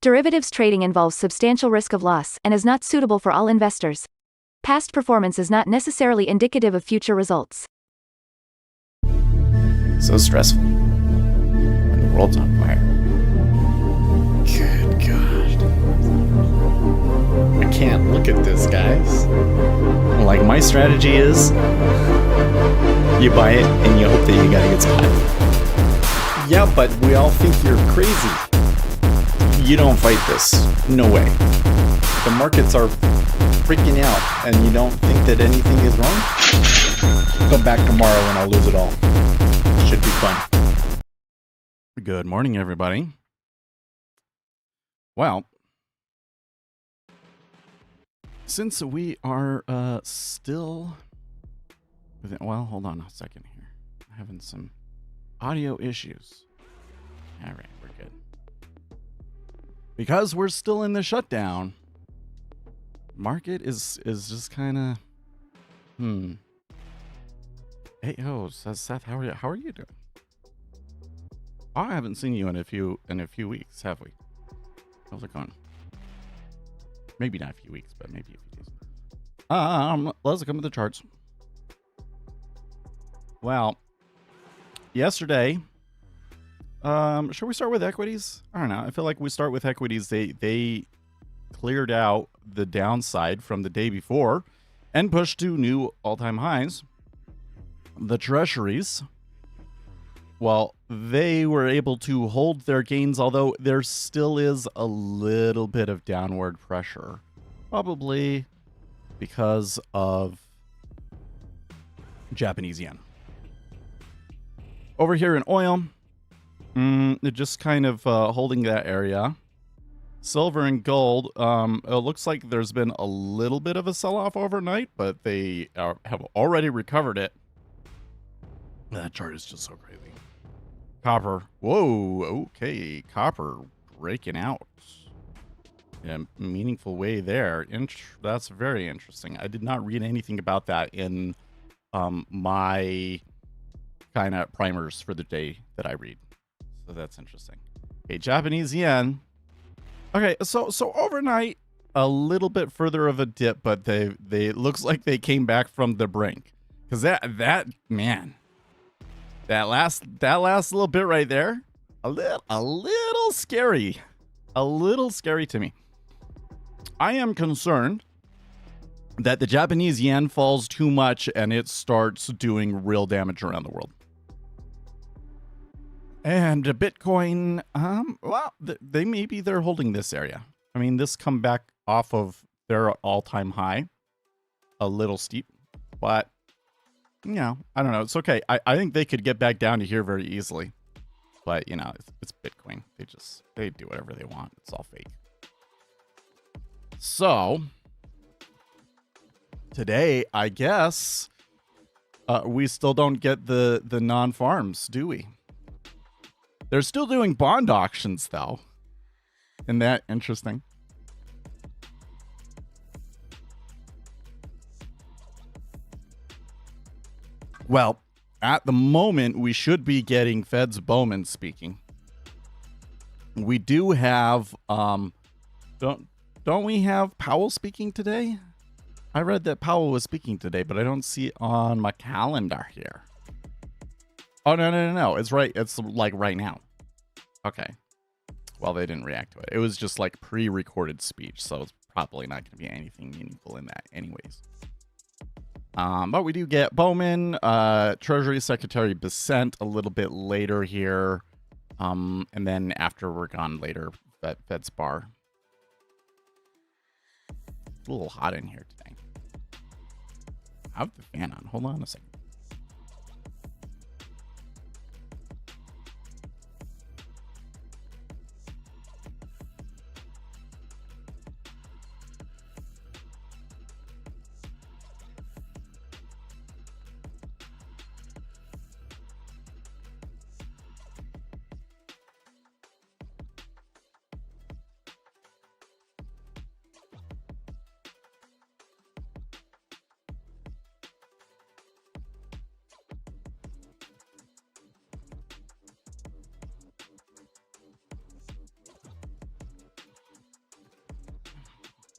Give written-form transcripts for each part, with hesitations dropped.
Derivatives trading involves substantial risk of loss and is not suitable for all investors. Past performance is not necessarily indicative of future results. So stressful when the world's on fire. Good God. I can't look at this, guys. Like, my strategy is you buy it and you hope that you got a good spot. Yeah, but we all think you're crazy. You don't fight this. No way. The markets are freaking out and you don't think that anything is wrong? Come back tomorrow and I'll lose it all. Should be fun. Good morning, everybody. Well, since we are still within, well, hold on a second here. I'm having some audio issues. All right, we're good. Because we're still in the shutdown, market is just kind of Hey, Seth, how are you doing? I haven't seen you in a few weeks, have we? How's it going? Maybe not a few weeks, but maybe a few days. Let's come to the charts. Well, yesterday, should we start with equities? I don't know. I feel like we start with equities. They cleared out the downside from the day before and pushed to new all-time highs. The Treasuries, well, they were able to hold their gains, although there still is a little bit of downward pressure, probably because of Japanese yen. Over here in oil, they're just kind of holding that area. Silver and gold, it looks like there's been a little bit of a sell-off overnight, but they have already recovered it. That chart is just so crazy. Copper. Whoa. Okay. Copper breaking out in a meaningful way there. That's very interesting. I did not read anything about that in my kind of primers for the day that I read. So that's interesting. Okay. Japanese yen. Okay. So overnight, a little bit further of a dip, but they looks like they came back from the brink. Because that man. That last little bit right there, a little scary. A little scary to me. I am concerned that the Japanese yen falls too much and it starts doing real damage around the world. And Bitcoin, well, they're holding this area. I mean, this come back off of their all-time high. A little steep, but yeah, I don't know. It's okay. I think they could get back down to here very easily. But, you know, it's Bitcoin. They do whatever they want. It's all fake. So, today, I guess, we still don't get the non-farms, do we? They're still doing bond auctions, though. Isn't that interesting? Well, at the moment, we should be getting Fed's Bowman speaking. We do have, don't we have Powell speaking today? I read that Powell was speaking today, but I don't see it on my calendar here. Oh, no. It's right. It's like right now. Okay. Well, they didn't react to it. It was just like pre-recorded speech, so it's probably not going to be anything meaningful in that anyways. But we do get Bowman, Treasury Secretary Besant a little bit later here. And then after we're gone later, Fed's bar. It's a little hot in here today. I have the fan on. Hold on a second.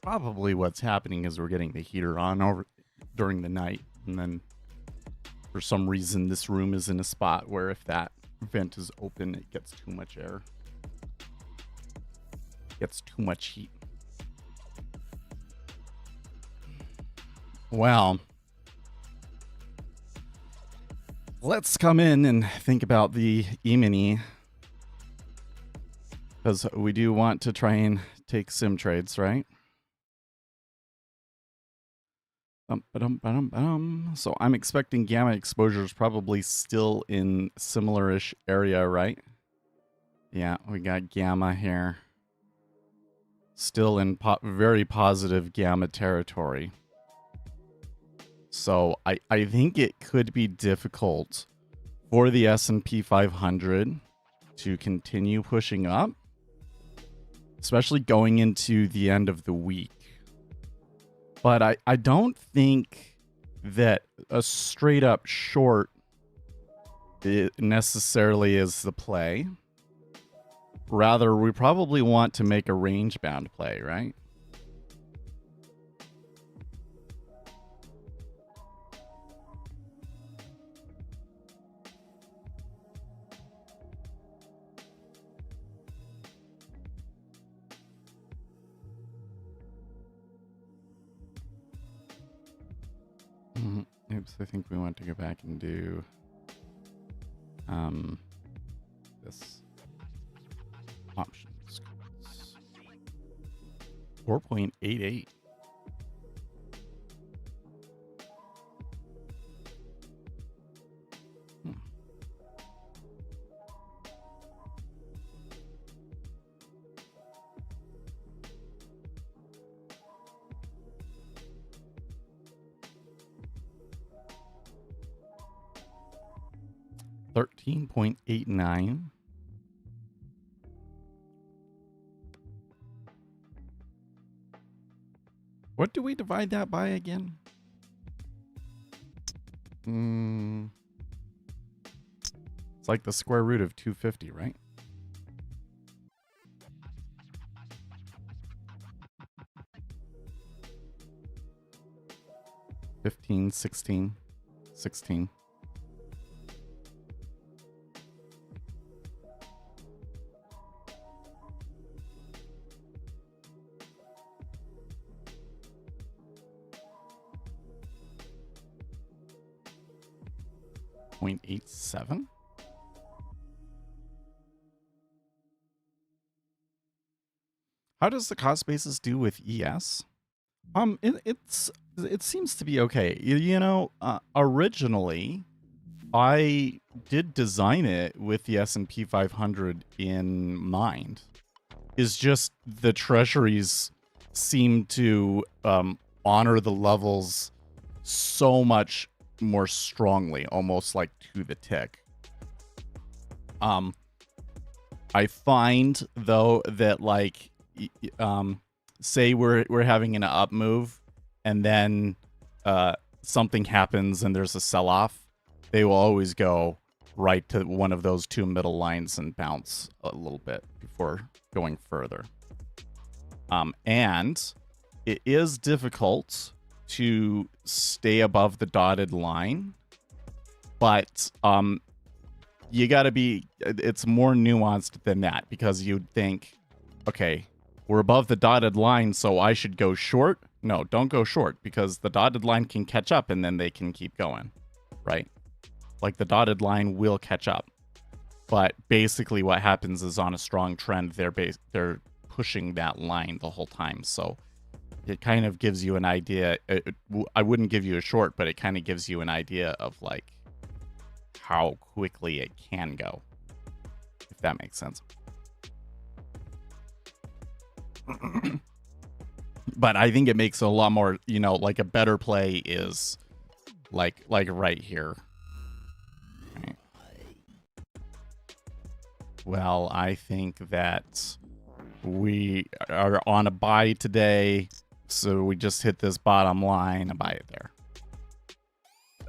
Probably what's happening is we're getting the heater on over during the night, and then for some reason this room is in a spot where if that vent is open, it gets too much air. Gets too much heat. Well, let's come in and think about the E-mini, because we do want to try and take sim trades, right? So I'm expecting gamma exposures probably still in similar-ish area, right? Yeah, we got gamma here. Still in very positive gamma territory. So I think it could be difficult for the S&P 500 to continue pushing up, especially going into the end of the week. But I don't think that a straight up short necessarily is the play. Rather, we probably want to make a range bound play, right? Oops, I think we want to go back and do this options. 4.88. Hmm. $13.89. What do we divide that by again? It's like the square root of 250, right? $15, $16, $16. .87. How does the cost basis do with ES? It seems to be okay. Originally, I did design it with the S&P 500 in mind. It's just the treasuries seem to honor the levels so much more strongly, almost like to the tick. I find though that like say we're having an up move and then something happens and there's a sell-off, they will always go right to one of those two middle lines and bounce a little bit before going further. And it is difficult to stay above the dotted line, but you got to be, it's more nuanced than that, because you'd think, okay, we're above the dotted line, so I should go short. No, don't go short, because the dotted line can catch up and then they can keep going, right? Like the dotted line will catch up. But basically what happens is on a strong trend, they're pushing that line the whole time. So it kind of gives you an idea. I wouldn't give you a short, but it kind of gives you an idea of like how quickly it can go, if that makes sense. But I think it makes a lot more, like a better play is like right here. Right. Well, I think that we are on a buy today, so we just hit this bottom line and buy it there.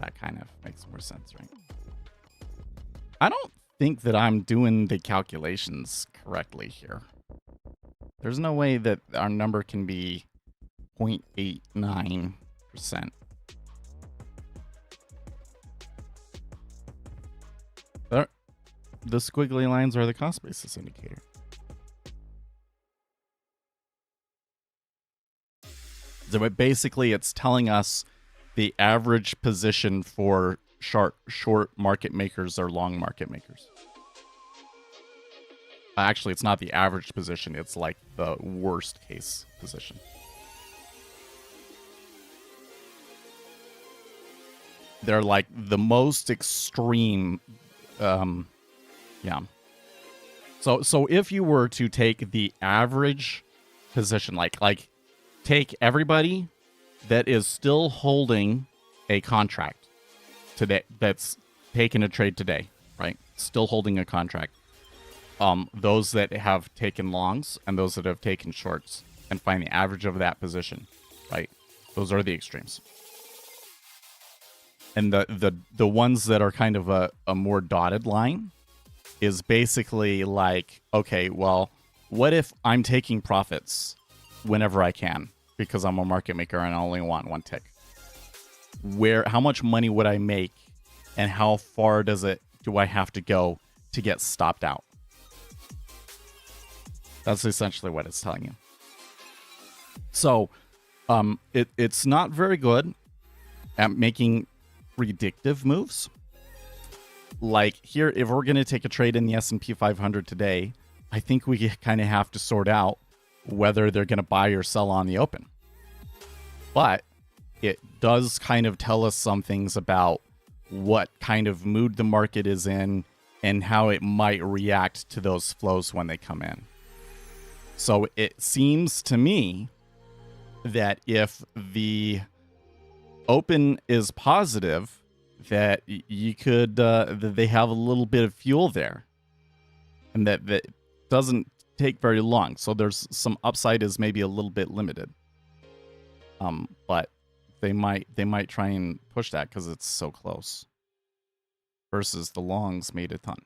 That kind of makes more sense, right? I don't think that I'm doing the calculations correctly here. There's no way that our number can be 0.89%. There, the squiggly lines are the cost basis indicator. So basically, it's telling us the average position for short market makers or long market makers. Actually, it's not the average position. It's like the worst case position. They're like the most extreme. Yeah. So if you were to take the average position, like take everybody that is still holding a contract today, that's taken a trade today, right? Still holding a contract. Those that have taken longs and those that have taken shorts, and find the average of that position, right? Those are the extremes. And the ones that are kind of a more dotted line is basically like, okay, well, what if I'm taking profits whenever I can because I'm a market maker and I only want one tick? How much money would I make, and how far do I have to go to get stopped out? That's essentially what it's telling you. So, it's not very good at making predictive moves. Like here, if we're going to take a trade in the S&P 500 today, I think we kind of have to sort out whether they're going to buy or sell on the open. But it does kind of tell us some things about what kind of mood the market is in and how it might react to those flows when they come in. So it seems to me that if the open is positive, that you could that they have a little bit of fuel there, and that doesn't take very long. So there's some upside is maybe a little bit limited. But they might try and push that because it's so close. Versus the longs made a ton.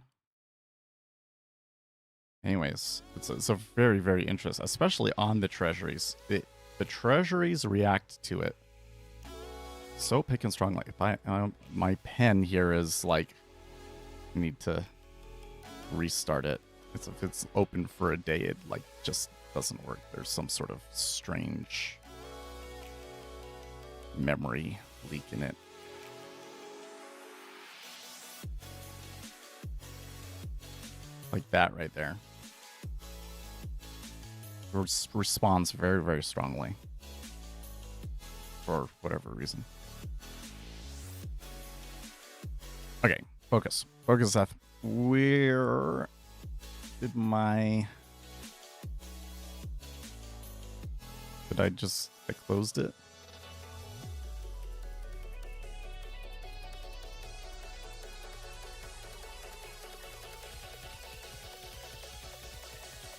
Anyways, it's a very, very interesting, especially on the treasuries. The treasuries react to it so pick and strongly. My pen here is like, I need to restart it. If it's open for a day, it like just doesn't work. There's some sort of strange memory leak in it. Like that right there. Responds very, very strongly. For whatever reason. Okay, focus. Focus, Seth. Where did I closed it?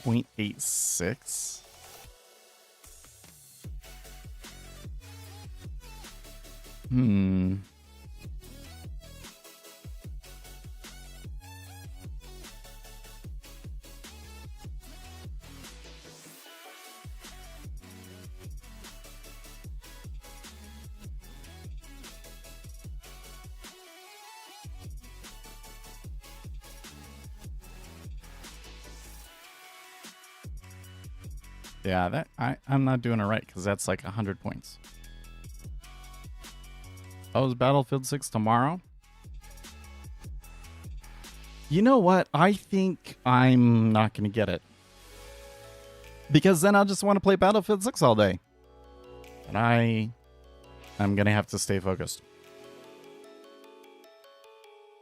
.86. Yeah, I'm not doing it right because that's like 100 points. Oh, is Battlefield 6 tomorrow? You know what? I think I'm not going to get it. Because then I'll just want to play Battlefield 6 all day. And I'm going to have to stay focused.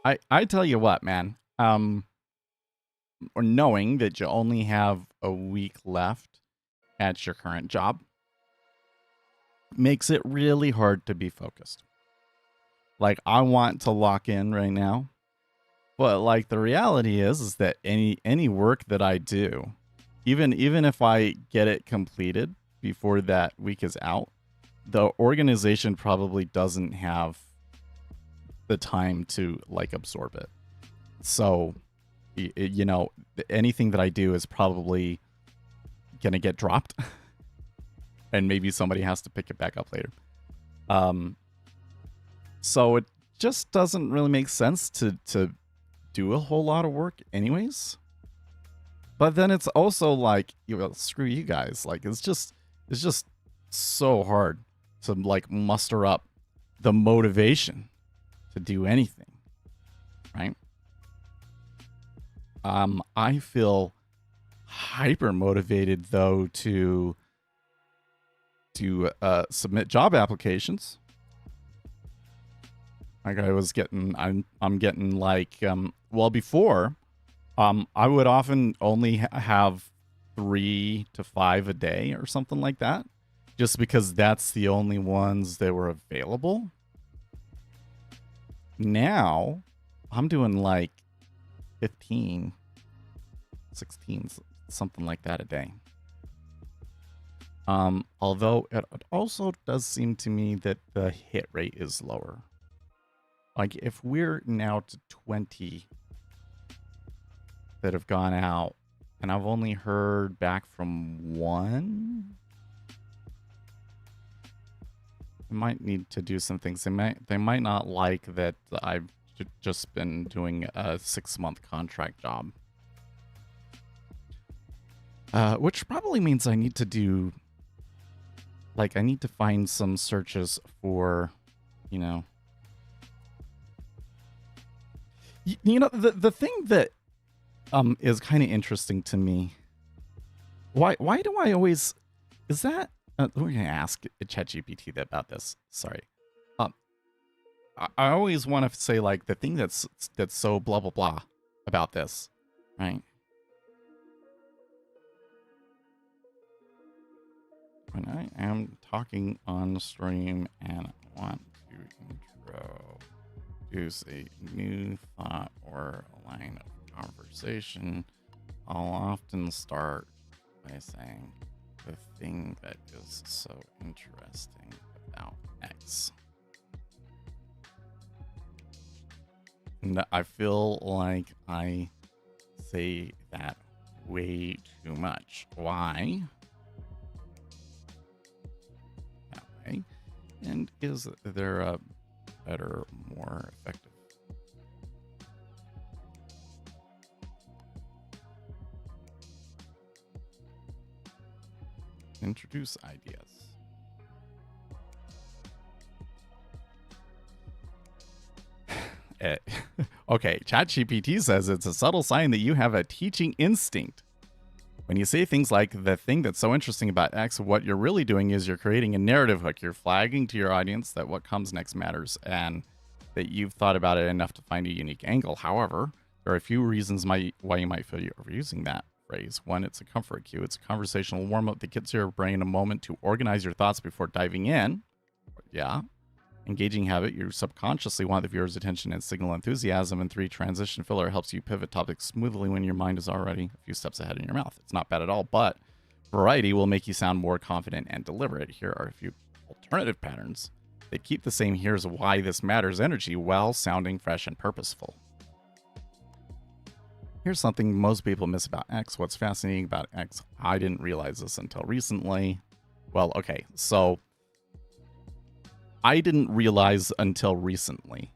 I tell you what, man. Or knowing that you only have a week left at your current job makes it really hard to be focused. Like, I want to lock in right now, but like the reality is that any work that I do, even if I get it completed before that week is out, the organization probably doesn't have the time to like absorb it. So, you know, anything that I do is probably gonna get dropped and maybe somebody has to pick it back up later. So it just doesn't really make sense to do a whole lot of work anyways. But then it's also like, screw you guys. Like, it's just so hard to like muster up the motivation to do anything, right? I feel hyper motivated though to submit job applications. Like I'm getting like well, before I would often only have 3 to 5 a day or something like that, just because that's the only ones that were available. Now I'm doing like 15, 16, something like that a day. Although it also does seem to me that the hit rate is lower. Like if we're now to 20 that have gone out, and I've only heard back from 1, I might need to do some things. They might not like that I've just been doing a 6-month contract job. Which probably means I need to do, like, I need to find some searches for, you know, the thing that is kind of interesting to me. Why do I always, is that, we're gonna ask ChatGPT about this. Sorry. I always want to say like the thing that's so blah blah blah about this, right? When I am talking on stream and I want to introduce a new thought or a line of conversation, I'll often start by saying the thing that is so interesting about X. And I feel like I say that way too much. Why? That way. And is there a better, more effective? Introduce ideas. Okay, ChatGPT says it's a subtle sign that you have a teaching instinct. When you say things like the thing that's so interesting about X, what you're really doing is you're creating a narrative hook. You're flagging to your audience that what comes next matters and that you've thought about it enough to find a unique angle. However, there are a few reasons why you might feel you're overusing that phrase. One, it's a comfort cue. It's a conversational warm-up that gives your brain a moment to organize your thoughts before diving in. Yeah. Engaging habit, you subconsciously want the viewer's attention and signal enthusiasm. And 3, transition filler helps you pivot topics smoothly when your mind is already a few steps ahead in your mouth. It's not bad at all, but variety will make you sound more confident and deliberate. Here are a few alternative patterns that keep the same "here's why this matters" energy while sounding fresh and purposeful. Here's something most people miss about X. What's fascinating about X? I didn't realize this until recently. Well, okay, so I didn't realize until recently,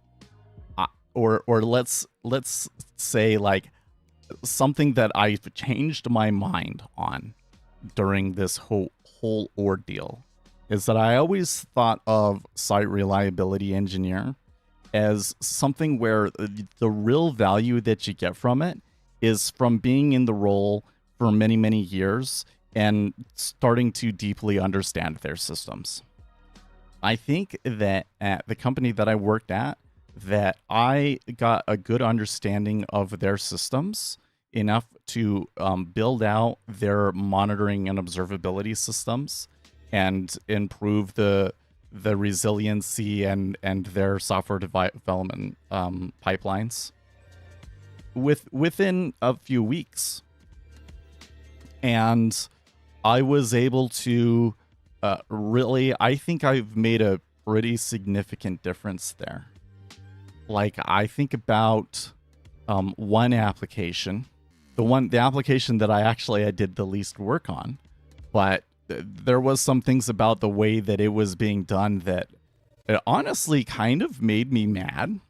or let's say like something that I've changed my mind on during this whole ordeal is that I always thought of site reliability engineer as something where the real value that you get from it is from being in the role for many years and starting to deeply understand their systems. I think that at the company that I worked at, that I got a good understanding of their systems enough to build out their monitoring and observability systems and improve the resiliency and their software development pipelines within a few weeks. And I was able to really, I think I've made a pretty significant difference there. Like, I think about one application, the application that I did the least work on, but there was some things about the way that it was being done that it honestly kind of made me mad.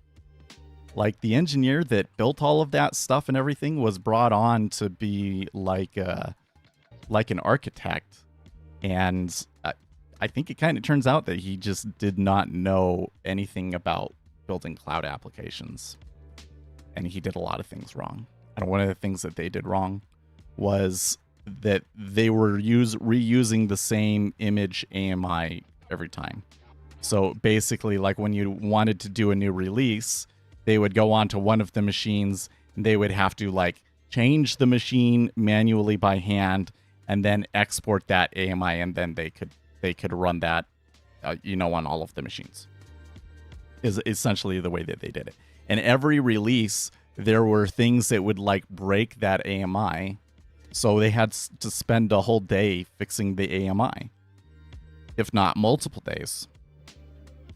Like, the engineer that built all of that stuff and everything was brought on to be like an architect, and I think it kind of turns out that he just did not know anything about building cloud applications, and he did a lot of things wrong. And one of the things that they did wrong was that they were reusing the same image AMI every time. So basically, like, when you wanted to do a new release, they would go onto one of the machines and they would have to like change the machine manually by hand and then export that AMI, and then they could run that, on all of the machines. Is essentially the way that they did it. And every release, there were things that would like break that AMI, so they had to spend a whole day fixing the AMI, if not multiple days.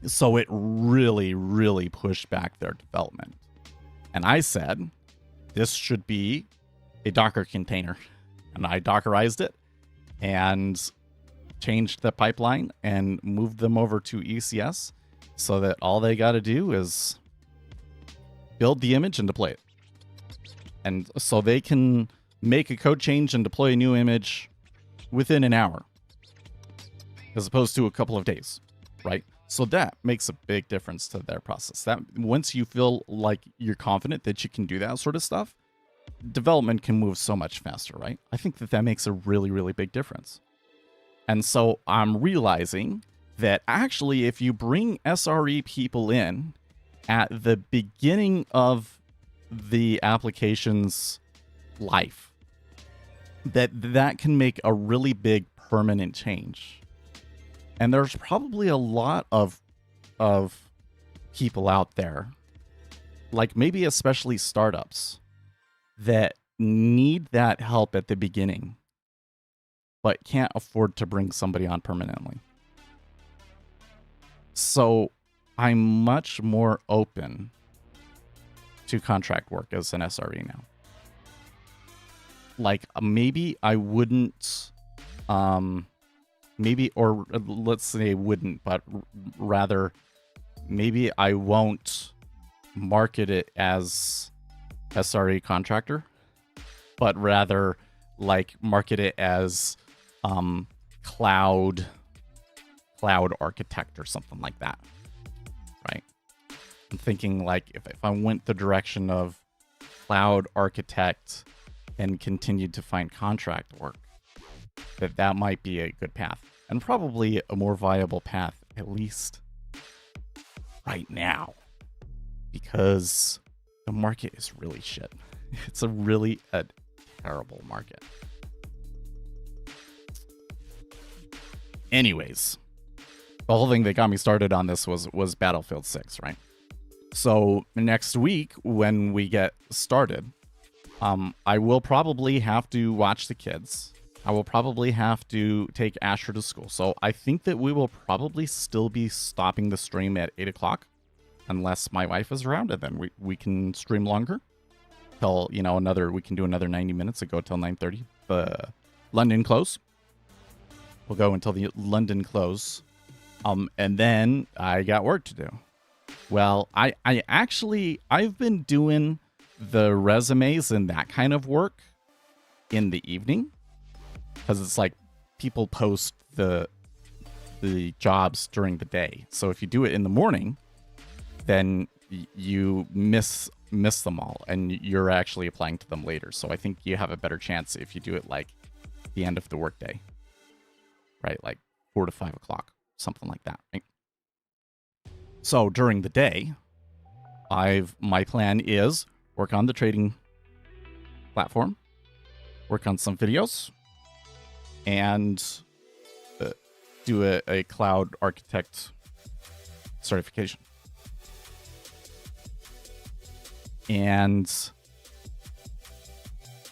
So it really, really pushed back their development. And I said, this should be a Docker container. And I Dockerized it and changed the pipeline and moved them over to ECS so that all they got to do is build the image and deploy it. And so they can make a code change and deploy a new image within an hour, as opposed to a couple of days, right? So that makes a big difference to their process. That once you feel like you're confident that you can do that sort of stuff, development can move so much faster, right? I think that makes a really, really big difference. And so I'm realizing that actually, if you bring SRE people in at the beginning of the application's life, that can make a really big permanent change. And there's probably a lot of people out there, like maybe especially startups, that need that help at the beginning, but can't afford to bring somebody on permanently. So I'm much more open to contract work as an SRE now. Like, maybe I wouldn't, let's say wouldn't, but rather maybe I won't market it as SRE contractor, but rather like market it as cloud architect or something like that, right? I'm thinking like if I went the direction of cloud architect and continued to find contract work, that might be a good path, and probably a more viable path, at least right now, because the market is really shit. It's a terrible market. Anyways, the whole thing that got me started on this was Battlefield 6, right? So next week when we get started, I will probably have to watch the kids. I will probably have to take Asher to school. So I think that we will probably still be stopping the stream at 8 o'clock, unless my wife is around, and then we can stream longer till, we can do another 90 minutes and go till 9:30. The London close. We'll go until the London close. And then I got work to do. Well, I've been doing the resumes and that kind of work in the evening, because it's like people post the jobs during the day. So if you do it in the morning, then you miss them all, and you're actually applying to them later. So I think you have a better chance if you do it like the end of the workday, right? Like 4 to 5 o'clock, something like that, right? So during the day, my plan is work on the trading platform, work on some videos, and do a cloud architect certification. And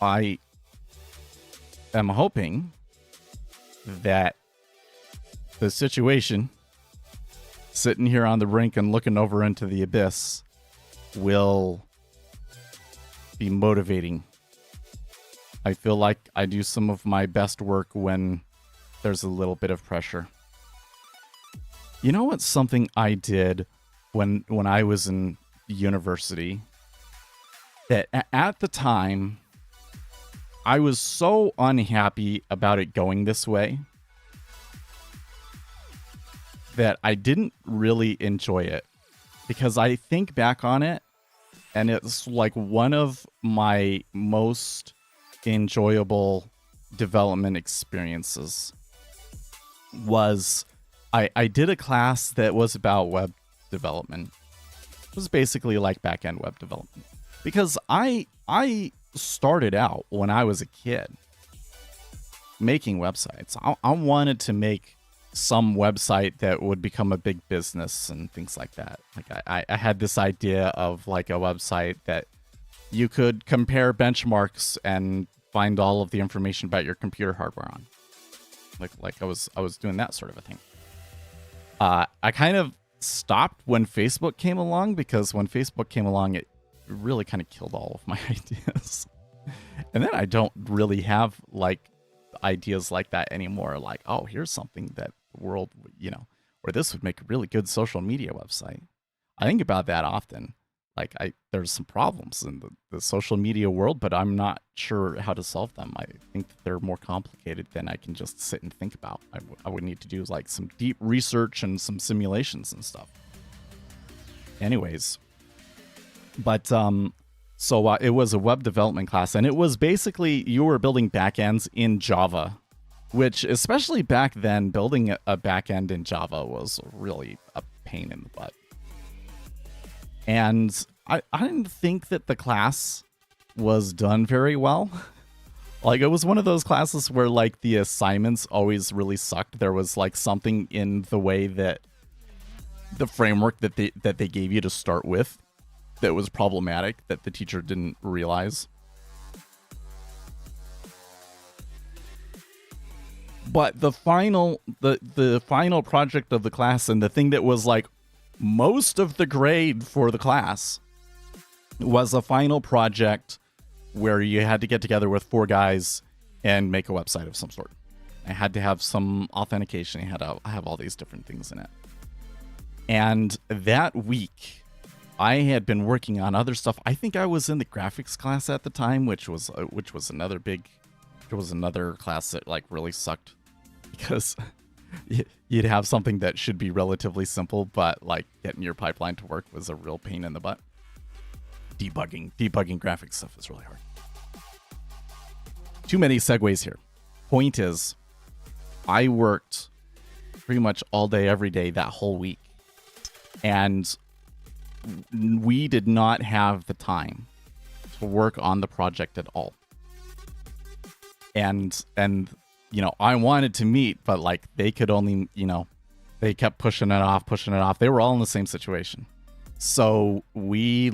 I am hoping that the situation, sitting here on the brink and looking over into the abyss, will be motivating. I feel like I do some of my best work when there's a little bit of pressure. You know what's something I did when I was in university that at the time I was so unhappy about it going this way that I didn't really enjoy it, because I think back on it and it's like one of my most enjoyable development experiences was I did a class that was about web development. It was basically like back-end web development, because I started out when I was a kid making websites. I wanted to make some website that would become a big business and things like that. Like I had this idea of like a website that you could compare benchmarks and find all of the information about your computer hardware on. Like I was doing that sort of a thing. I kind of stopped when Facebook came along, because when Facebook came along, it really kind of killed all of my ideas. And then I don't really have like ideas like that anymore. Like, oh, here's something that the world, where this would make a really good social media website. I think about that often. Like there's some problems in the social media world, but I'm not sure how to solve them. I think that they're more complicated than I can just sit and think about. I would need to do like some deep research and some simulations and stuff. Anyways, but so it was a web development class, and it was basically you were building backends in Java, which especially back then, building a backend in Java was really a pain in the butt. And I didn't think that the class was done very well. Like, it was one of those classes where like the assignments always really sucked. There was like something in the way that the framework that they gave you to start with that was problematic that the teacher didn't realize. But the final project of the class, and the thing that was like most of the grade for the class, was a final project where you had to get together with 4 guys and make a website of some sort. It had to have some authentication. It had to have all these different things in it. And that week, I had been working on other stuff. I think I was in the graphics class at the time, which was another class that like really sucked, because you'd have something that should be relatively simple, but like getting your pipeline to work was a real pain in the butt. Debugging graphics stuff is really hard. Too many segues here. Point is, I worked pretty much all day, every day that whole week. And we did not have the time to work on the project at all. And I wanted to meet, but like they could only, they kept pushing it off. They were all in the same situation. So we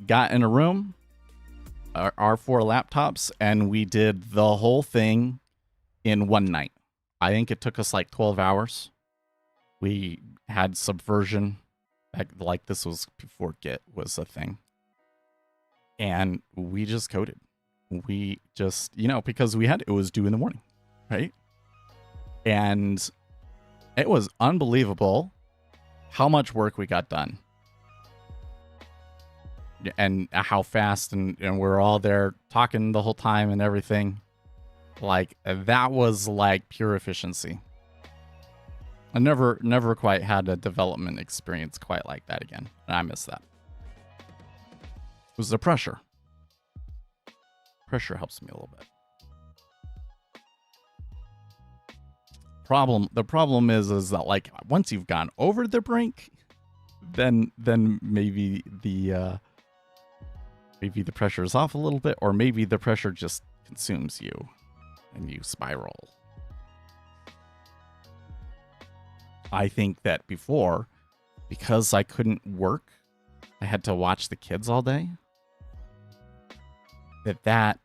got in a room, our 4 laptops, and we did the whole thing in one night. I think it took us like 12 hours. We had Subversion, like this was before Git was a thing. And we just coded. We just, because it was due in the morning, right? And it was unbelievable how much work we got done. And how fast, and we're all there talking the whole time and everything. Like, that was like pure efficiency. I never quite had a development experience quite like that again. And I miss that. It was the pressure. Pressure helps me a little bit. The problem is that like once you've gone over the brink, then maybe the pressure is off a little bit, or maybe the pressure just consumes you and you spiral. I think that before, because I couldn't work, I had to watch the kids all day. That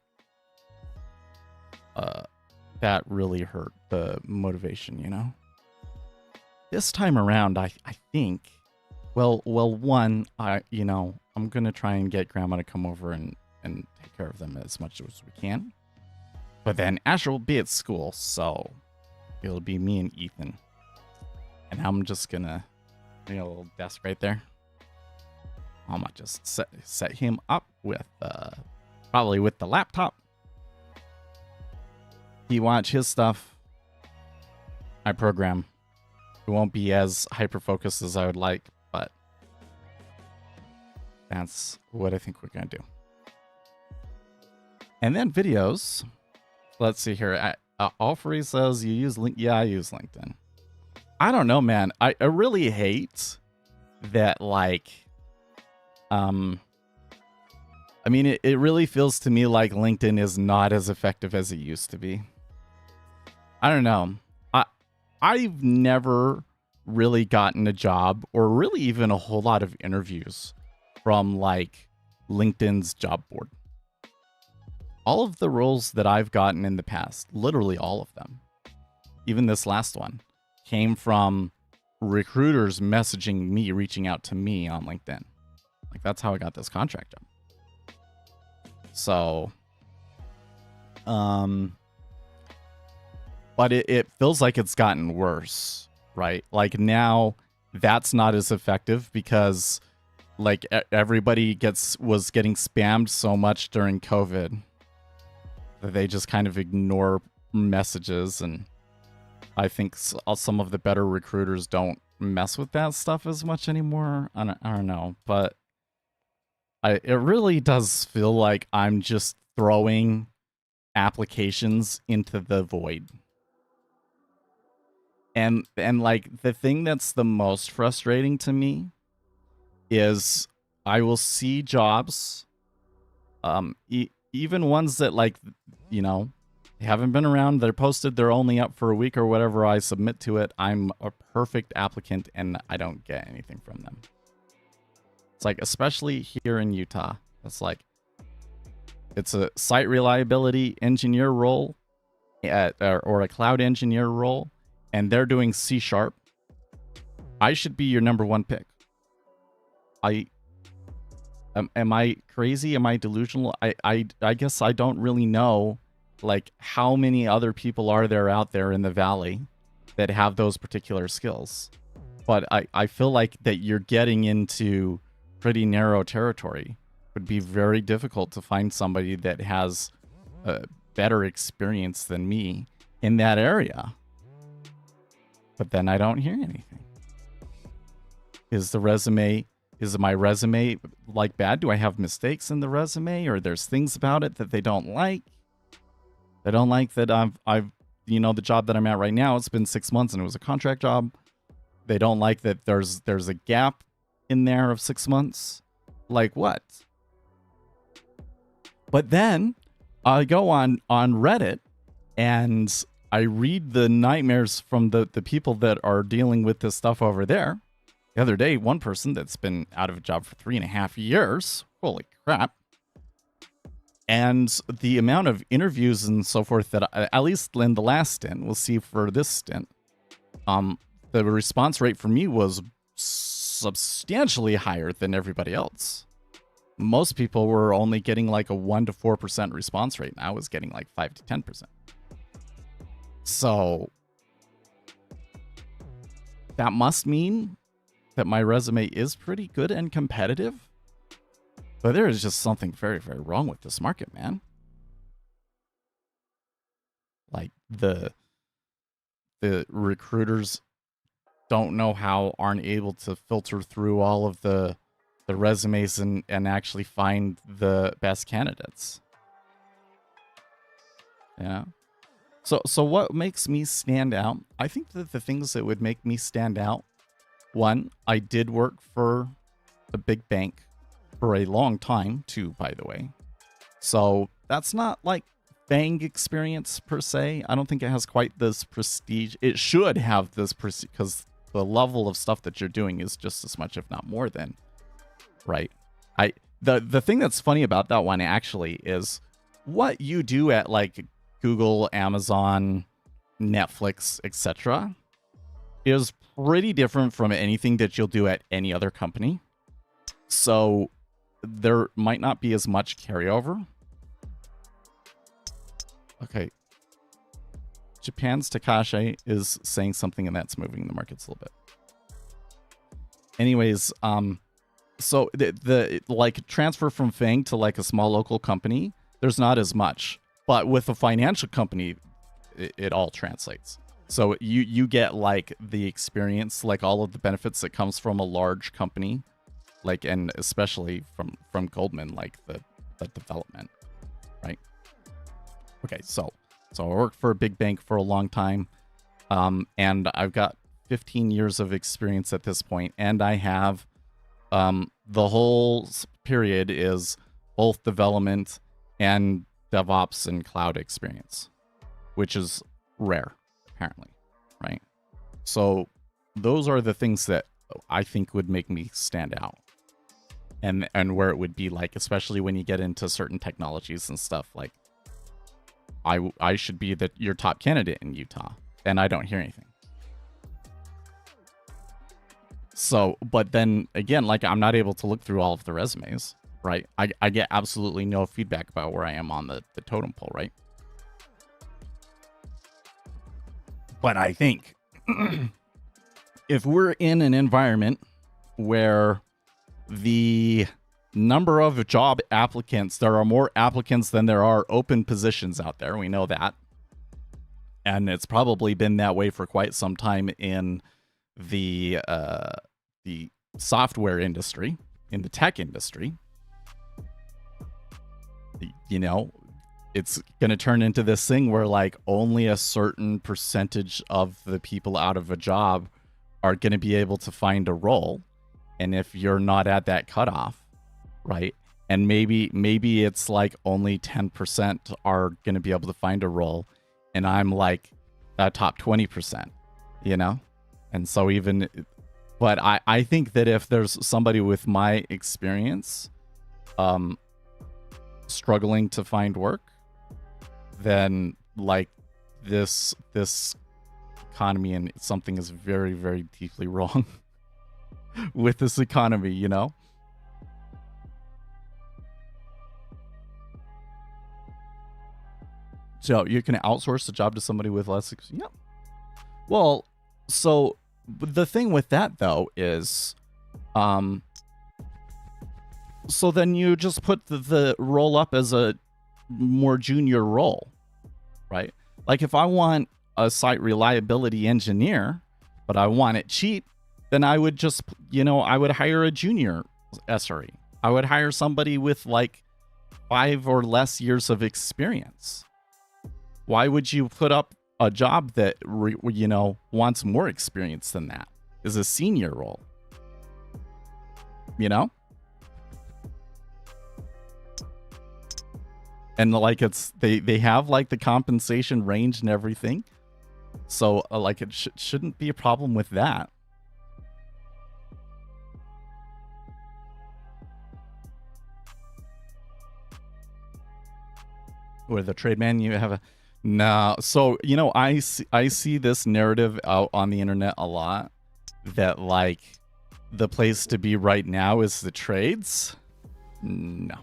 really hurt the motivation, This time around, I think, one, I'm gonna try and get Grandma to come over and take care of them as much as we can. But then Asher will be at school, so it'll be me and Ethan. And I'm just gonna make a little desk right there. I'm gonna just set him up with probably with the laptop. He watch his stuff. I program. It won't be as hyper focused as I would like, but that's what I think we're gonna do. And then videos. Let's see here. Alfrey says you use link. Yeah, I use LinkedIn. I don't know, man. I really hate that, like, I mean, it really feels to me like LinkedIn is not as effective as it used to be. I don't know. I've never really gotten a job or really even a whole lot of interviews from like LinkedIn's job board. All of the roles that I've gotten in the past, literally all of them, even this last one, came from recruiters messaging me, reaching out to me on LinkedIn. Like, that's how I got this contract job. So, but it feels like it's gotten worse, right? Like, now that's not as effective because like everybody was getting spammed so much during COVID that they just kind of ignore messages, and I think some of the better recruiters don't mess with that stuff as much anymore. I don't know, but it really does feel like I'm just throwing applications into the void. And like the thing that's the most frustrating to me is I will see jobs, even ones that, like, you know, haven't been around, they're posted, they're only up for a week or whatever, I submit to it, I'm a perfect applicant, and I don't get anything from them. It's like, especially here in Utah, it's like, it's a site reliability engineer role or a cloud engineer role, and they're doing C#. I should be your number one pick. Am I crazy? Am I delusional? I guess I don't really know, like, how many other people are there out there in the valley that have those particular skills. But I feel like that you're getting into pretty narrow territory. It would be very difficult to find somebody that has a better experience than me in that area. But then I don't hear anything. Is my resume like bad? Do I have mistakes in the resume, or there's things about it that they don't like? They don't like that I've you know, the job that I'm at right now, it's been 6 months and it was a contract job. They don't like that there's a gap in there of 6 months. Like what? But then I go on Reddit and I read the nightmares from the people that are dealing with this stuff over there. The other day, one person that's been out of a job for 3.5 years, holy crap. And the amount of interviews and so forth that, at least in the last stint, we'll see for this stint, the response rate for me was substantially higher than everybody else. Most people were only getting like a 1 to 4% response rate, and I was getting like 5 to 10%. So that must mean that my resume is pretty good and competitive. But there is just something very, very wrong with this market, man. Like the recruiters don't know how, aren't able to filter through all of the resumes and actually find the best candidates. Yeah. So what makes me stand out? I think that the things that would make me stand out, one, I did work for a big bank for a long time too, by the way. So that's not like bang experience per se. I don't think it has quite this prestige. It should have this prestige because the level of stuff that you're doing is just as much, if not more than, right? The thing that's funny about that one actually is what you do at like Google, Amazon, Netflix, etc. is pretty different from anything that you'll do at any other company. So there might not be as much carryover. Okay. Japan's Takashi is saying something, and that's moving the markets a little bit. Anyways, so the like transfer from Fang to like a small local company, there's not as much. But with a financial company, it all translates. So you get like the experience, like all of the benefits that comes from a large company, like, and especially from Goldman, like the development, right? Okay, so I worked for a big bank for a long time, and I've got 15 years of experience at this point, and I have the whole period is both development and DevOps and cloud experience, which is rare, apparently, right? So those are the things that I think would make me stand out, and where it would be like, especially when you get into certain technologies and stuff, like I should be your top candidate in Utah, and I don't hear anything. So, but then again, like I'm not able to look through all of the resumes, right? I get absolutely no feedback about where I am on the totem pole, right? But I think if we're in an environment where the number of job applicants, there are more applicants than there are open positions out there, we know that. And it's probably been that way for quite some time in the software industry, in the tech industry. You know, it's going to turn into this thing where like only a certain percentage of the people out of a job are going to be able to find a role. And if you're not at that cutoff, right? And maybe it's like only 10% are going to be able to find a role. And I'm like that top 20%, you know? And so even, but I think that if there's somebody with my experience struggling to find work, then like this economy and something is very, very deeply wrong with this economy, you know? So you can outsource the job to somebody with less experience. Yeah. Well, so the thing with that though is, so then you just put the role up as a more junior role, right? Like if I want a site reliability engineer, but I want it cheap, then I would just, you know, I would hire a junior SRE. I would hire somebody with like 5 or less years of experience. Why would you put up a job that, you know, wants more experience than that? Is a senior role, you know? And like it's, they have like the compensation range and everything. So like it shouldn't be a problem with that. With a trade man, you have a, no. So, you know, I see this narrative out on the internet a lot that like the place to be right now is the trades. No.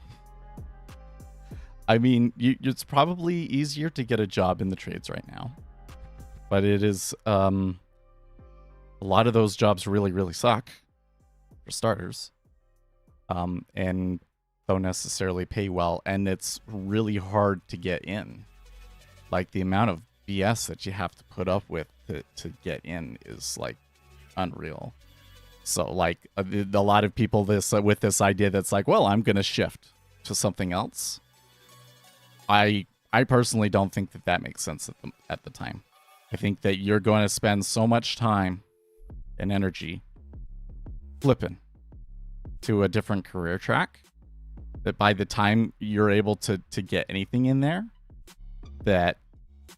I mean, it's probably easier to get a job in the trades right now, but it is, a lot of those jobs really, really suck for starters, and don't necessarily pay well, and it's really hard to get in. Like the amount of BS that you have to put up with to get in is like unreal. So like a lot of people with this idea that's like, well, I'm gonna shift to something else. I personally don't think that makes sense at the time. I think that you're going to spend so much time and energy flipping to a different career track that by the time you're able to get anything in there, that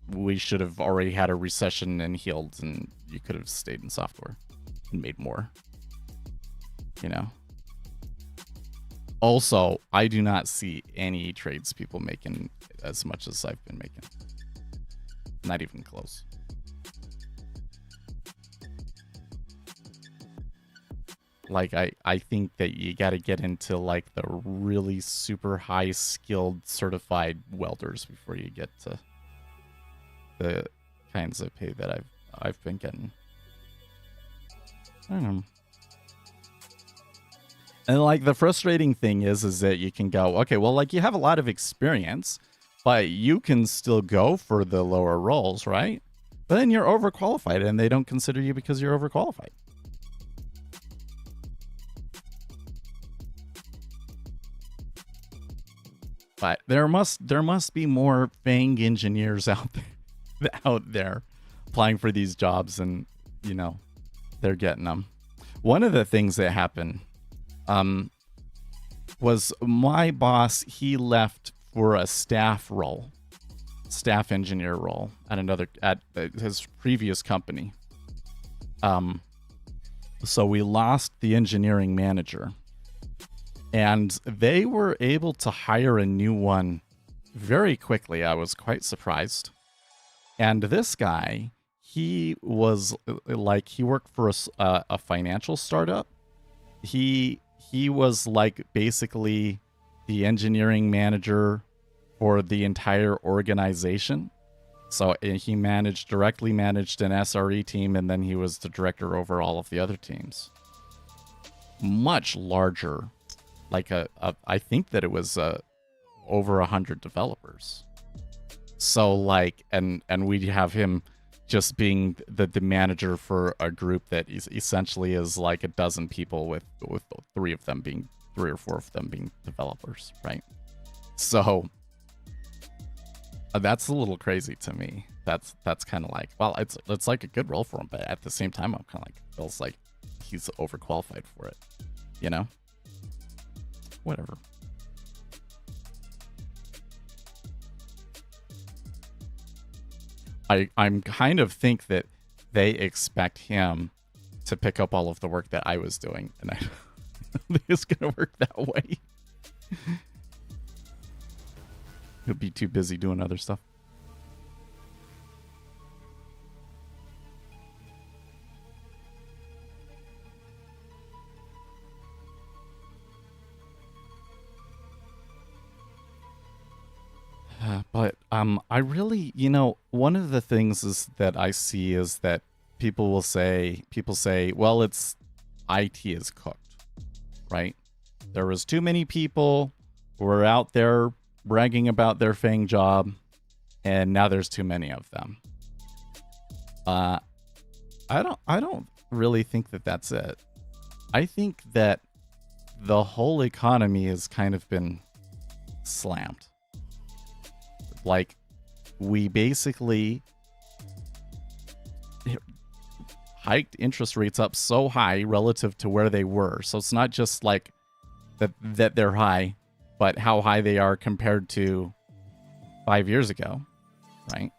we should have already had a recession and healed, and you could have stayed in software and made more, you know? Also, I do not see any tradespeople making as much as I've been making. Not even close. Like, I think that you got to get into, like, the really super high-skilled certified welders before you get to the kinds of pay that I've been getting. I don't know. And like the frustrating thing is that you can go, okay, well, like you have a lot of experience, but you can still go for the lower roles, right? But then you're overqualified and they don't consider you because you're overqualified. But there must be more FANG engineers out there applying for these jobs, and you know, they're getting them. One of the things that happened was my boss, he left for a staff engineer role at his previous company. So we lost the engineering manager, and they were able to hire a new one very quickly. I was quite surprised. And this guy, he was like, he worked for a financial startup. He was like basically the engineering manager for the entire organization. So he directly managed an SRE team, and then he was the director over all of the other teams. Much larger, like I think that it was over 100 developers. So like, and we'd have him just being the manager for a group that essentially is like a dozen people with 3 or 4 of them being developers, right? So that's a little crazy to me. That's kind of like, well, it's like a good role for him, but at the same time, I'm kind of like, feels like he's overqualified for it, you know? Whatever. I'm kind of think that they expect him to pick up all of the work that I was doing, and I don't think it's gonna work that way. He'll be too busy doing other stuff. But I really, you know, one of the things is that I see is that people say, well, it's IT is cooked, right? There was too many people who were out there bragging about their FANG job, and now there's too many of them. I don't really think that that's it. I think that the whole economy has kind of been slammed. Like, we basically hiked interest rates up so high relative to where they were. So it's not just like that they're high, but how high they are compared to 5 years ago, right?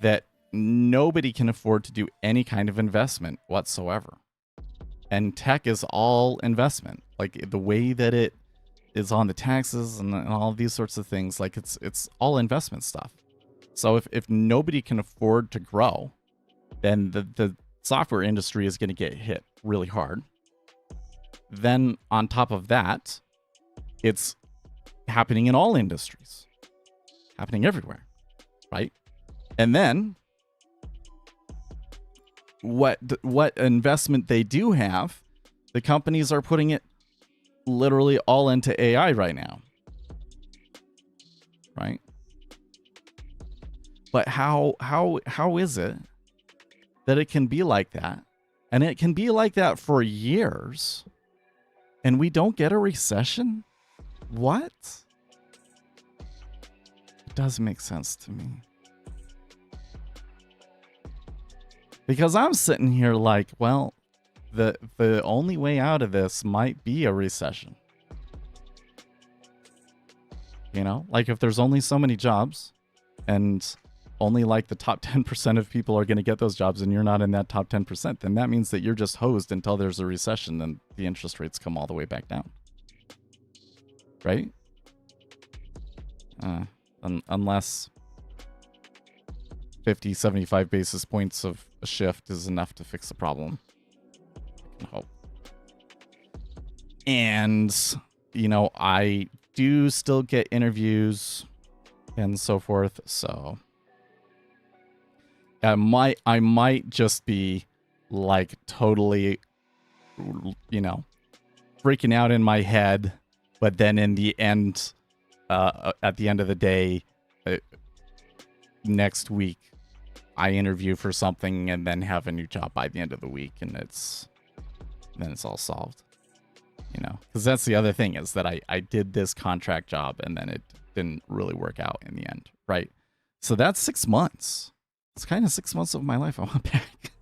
That nobody can afford to do any kind of investment whatsoever. And tech is all investment. Like, the way that it is on the taxes and all of these sorts of things, like it's all investment stuff. So if nobody can afford to grow, then the software industry is going to get hit really hard. Then on top of that, it's happening in all industries, happening everywhere, right? And then what investment they do have, the companies are putting it literally all into AI right now, right? But how is it that it can be like that, and it can be like that for years, and we don't get a recession? What? It doesn't make sense to me. Because I'm sitting here like, well, the only way out of this might be a recession. You know, like if there's only so many jobs and only like the top 10% of people are going to get those jobs and you're not in that top 10%, then that means that you're just hosed until there's a recession and the interest rates come all the way back down. Right? Unless 50, 75 basis points of a shift is enough to fix the problem. I can hope. And, you know, I do still get interviews and so forth, so I might just be like totally, freaking out in my head, but then in the end, at the end of the day, next week, I interview for something and then have a new job by the end of the week, and then it's all solved. Because that's the other thing, is that I did this contract job and then it didn't really work out in the end, right? So that's 6 months. It's kind of 6 months of my life I want back.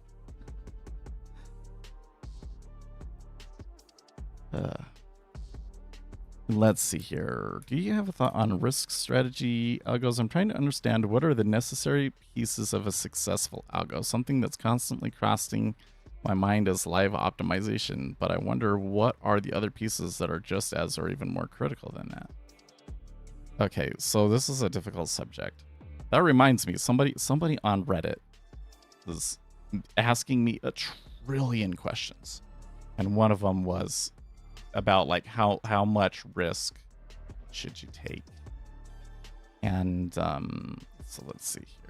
Let's see here. Do you have a thought on risk strategy algos? I'm trying to understand what are the necessary pieces of a successful algo. Something that's constantly crossing my mind is live optimization, but I wonder what are the other pieces that are just as or even more critical than that. Okay, so this is a difficult subject. That reminds me, somebody on Reddit was asking me a trillion questions, and one of them was about like how much risk should you take. And so let's see here.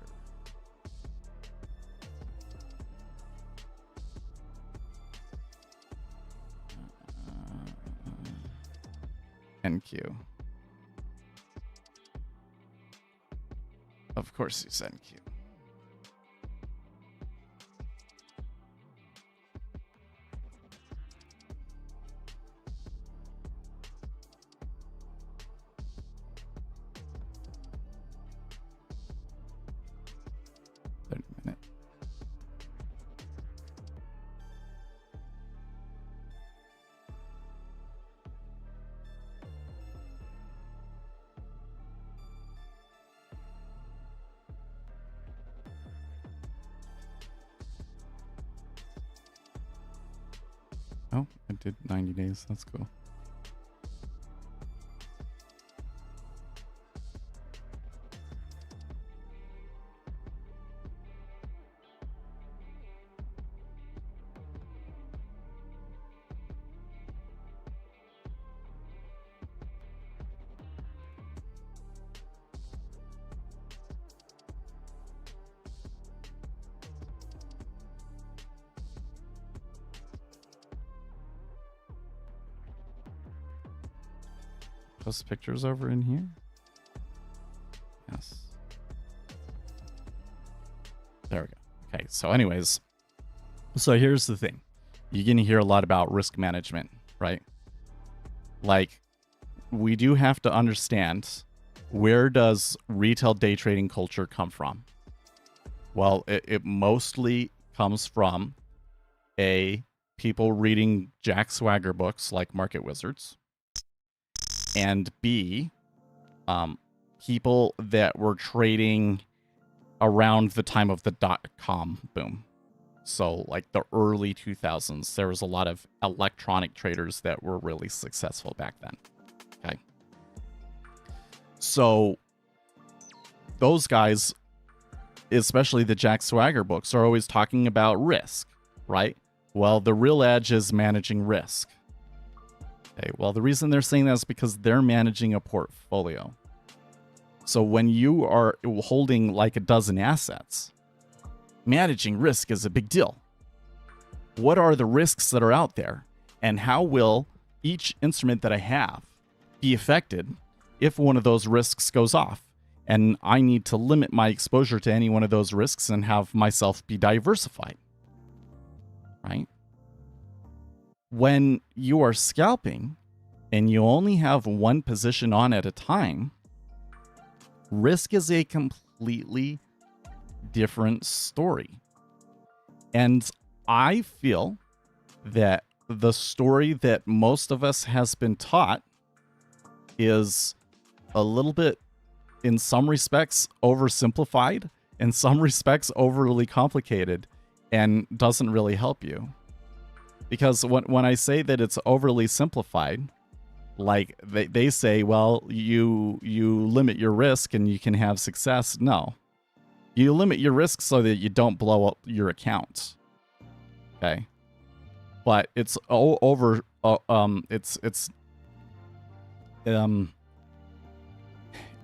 NQ. Of course he's NQ. Oh, I did 90 days. That's cool. Post pictures over in here. Yes. There we go. Okay, so anyways, so here's the thing. You're going to hear a lot about risk management, right? Like, we do have to understand, where does retail day trading culture come from? Well, it mostly comes from people reading Jack Swagger books like Market Wizards, and B, people that were trading around the time of the dot-com boom. So like the early 2000s, there was a lot of electronic traders that were really successful back then. Okay. So those guys, especially the Jack Swagger books, are always talking about risk, right? Well, the real edge is managing risk. Okay, well, the reason they're saying that is because they're managing a portfolio. So when you are holding like a dozen assets, managing risk is a big deal. What are the risks that are out there? And how will each instrument that I have be affected if one of those risks goes off? And I need to limit my exposure to any one of those risks and have myself be diversified, right? When you are scalping and you only have one position on at a time, risk is a completely different story. And I feel that the story that most of us has been taught is a little bit, in some respects, oversimplified, in some respects overly complicated, and doesn't really help you. Because when I say that it's overly simplified, like they say, well, you limit your risk and you can have success. No. You limit your risk so that you don't blow up your account. Okay? But it's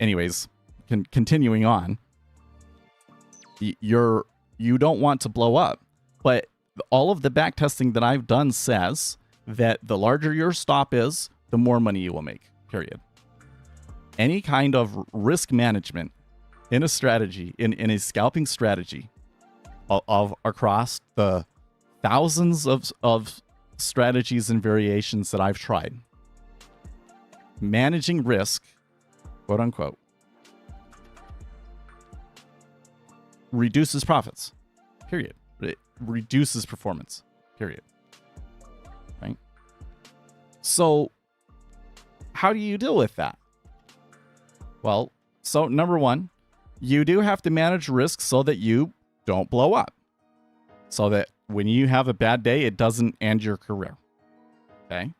anyways, continuing on, You don't want to blow up. But all of the back testing that I've done says that the larger your stop is, the more money you will make, period. Any kind of risk management in a strategy, in a scalping strategy of across the thousands of strategies and variations that I've tried, managing risk, quote unquote, reduces profits, period. It reduces performance, period. Right? So how do you deal with that? Well, so number one, you do have to manage risk so that you don't blow up. So that when you have a bad day, it doesn't end your career. Okay?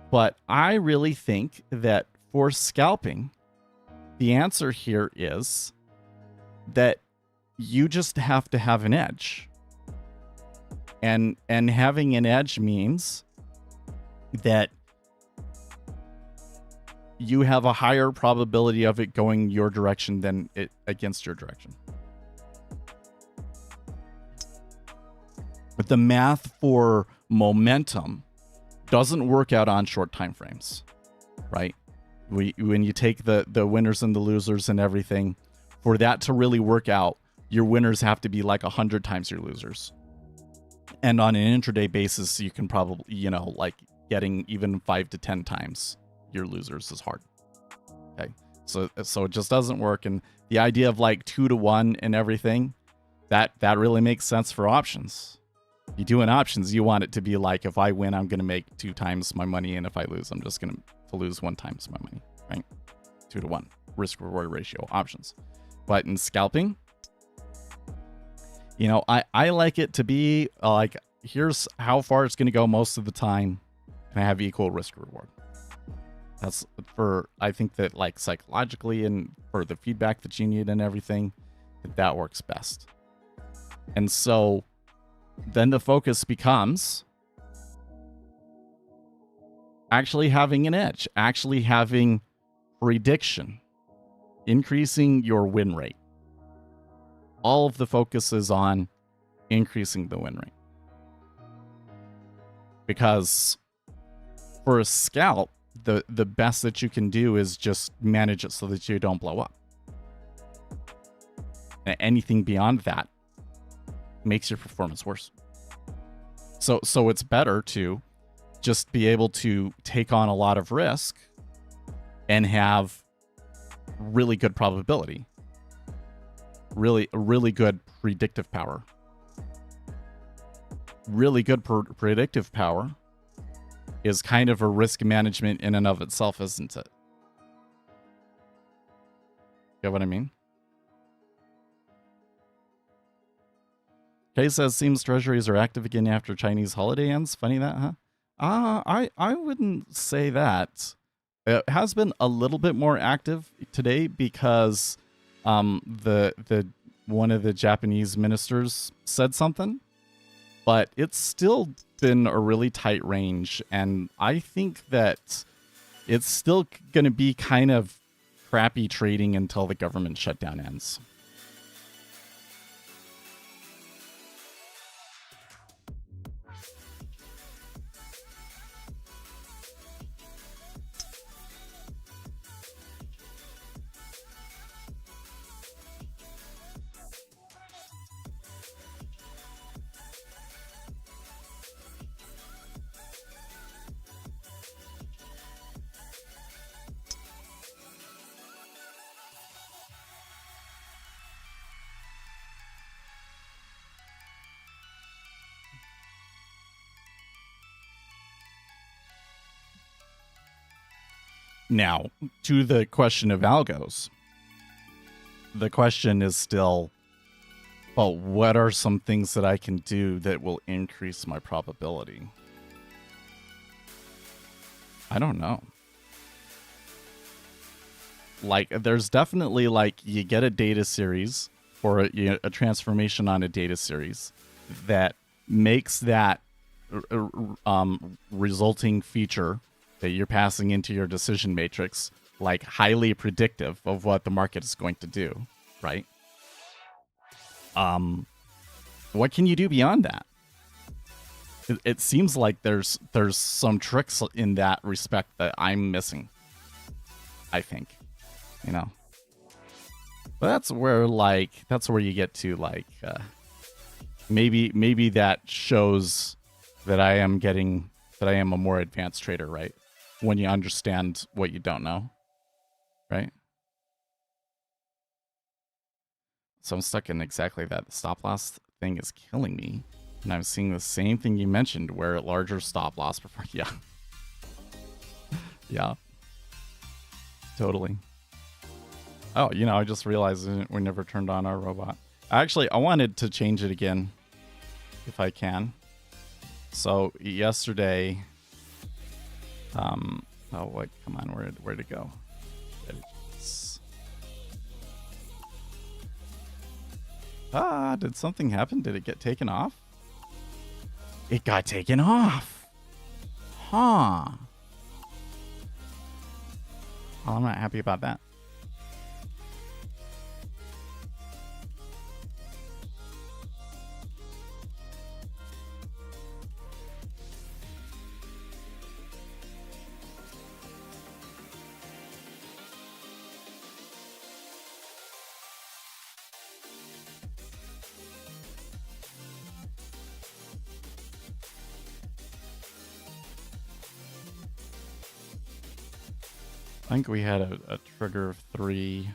But I really think that for scalping, the answer here is that you just have to have an edge. And having an edge means that you have a higher probability of it going your direction than it against your direction. But the math for momentum doesn't work out on short time frames, right? When you take the winners and the losers and everything, for that to really work out, your winners have to be like 100 times your losers. And on an intraday basis, you can probably, like getting even 5 to 10 times your losers is hard. Okay. So it just doesn't work. And the idea of like 2 to 1 and everything, that really makes sense for options. You do in options, you want it to be like, if I win, I'm going to make 2 times my money. And if I lose, I'm just going to lose 1 times my money, right? 2 to 1 risk reward ratio options. But in scalping, I like it to be like, here's how far it's going to go most of the time. And I have equal risk reward. That's I think that like psychologically and for the feedback that you need and everything, that works best. And so then the focus becomes actually having an edge, actually having prediction, increasing your win rate. All of the focus is on increasing the win rate. Because for a scalp, the best that you can do is just manage it so that you don't blow up. Anything beyond that makes your performance worse. So it's better to just be able to take on a lot of risk and have really good probability. Really good predictive power. Really good predictive power is kind of a risk management in and of itself, isn't it? Get what I mean? Kay says, seems treasuries are active again after Chinese holiday ends. Funny that, huh? I wouldn't say that. It has been a little bit more active today because the one of the Japanese ministers said something, but it's still been a really tight range, and I think that it's still going to be kind of crappy trading until the government shutdown ends. Now, to the question of algos, the question is still, well, what are some things that I can do that will increase my probability? I don't know. Like, there's definitely, like, you get a data series or a transformation on a data series that makes that resulting feature that you're passing into your decision matrix, like highly predictive of what the market is going to do, right? what can you do beyond that? It seems like there's some tricks in that respect that I'm missing, I think, you know. But that's where you get to like maybe that shows that I am a more advanced trader, right? When you understand what you don't know, right? So I'm stuck in exactly that. The stop loss thing is killing me. And I'm seeing the same thing you mentioned, where larger stop loss before. Yeah. Yeah. Totally. Oh, you know, I just realized we never turned on our robot. Actually, I wanted to change it again, if I can. So yesterday, oh wait, come on, where'd it go? Did something happen? Did it get taken off? It got taken off. Huh. Well, I'm not happy about that. I think we had a trigger of 3.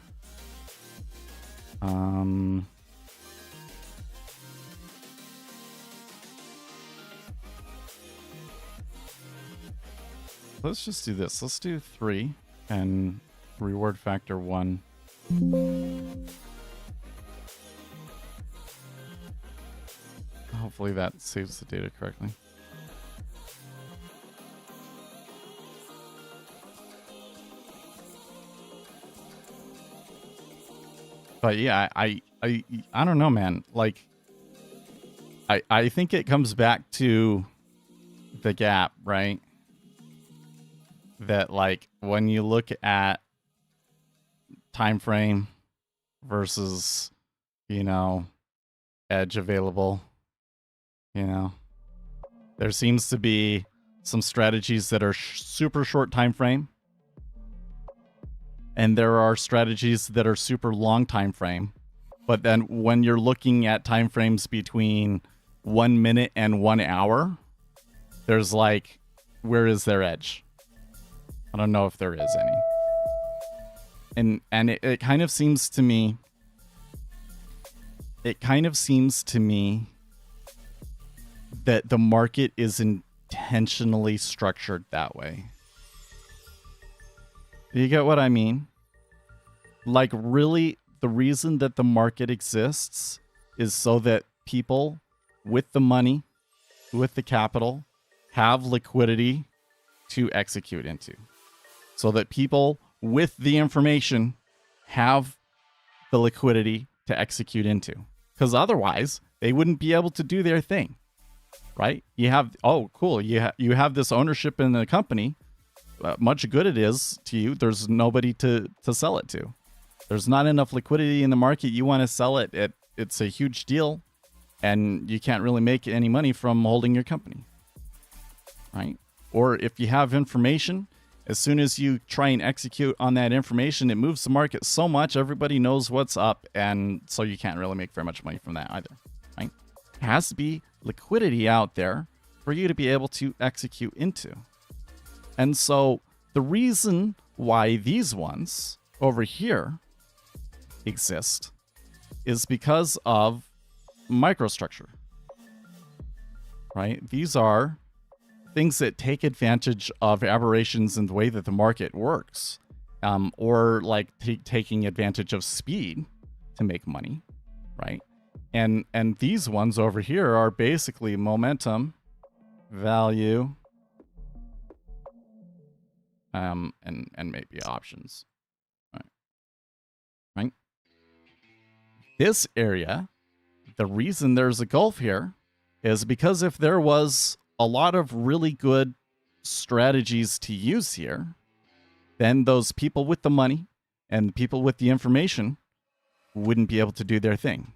Let's just do this. Let's do 3 and reward factor 1. Hopefully that saves the data correctly. But yeah, I don't know, man. Like, I think it comes back to the gap, right? That like when you look at time frame versus, you know, edge available, you know, there seems to be some strategies that are super short time frame. And there are strategies that are super long time frame. But then when you're looking at time frames between 1 minute and 1 hour, there's like, where is their edge? I don't know if there is any. And it kind of seems to me, that the market is intentionally structured that way. You get what I mean? Like, really, the reason that the market exists is so that people with the money, with the capital, have liquidity to execute into. So that people with the information have the liquidity to execute into. Because otherwise, they wouldn't be able to do their thing, right? You have, oh, cool, you have this ownership in the company. Much good it is to you, there's nobody to sell it to. There's not enough liquidity in the market. You want to sell it, it's a huge deal, and you can't really make any money from holding your company, right? Or if you have information, as soon as you try and execute on that information, it moves the market so much, everybody knows what's up, and so you can't really make very much money from that either, right? It has to be liquidity out there for you to be able to execute into. And so the reason why these ones over here exist is because of microstructure, right? These are things that take advantage of aberrations in the way that the market works, or like taking advantage of speed to make money, right? And these ones over here are basically momentum, value, and maybe options, right? This area, the reason there's a gulf here is because if there was a lot of really good strategies to use here, then those people with the money and the people with the information wouldn't be able to do their thing.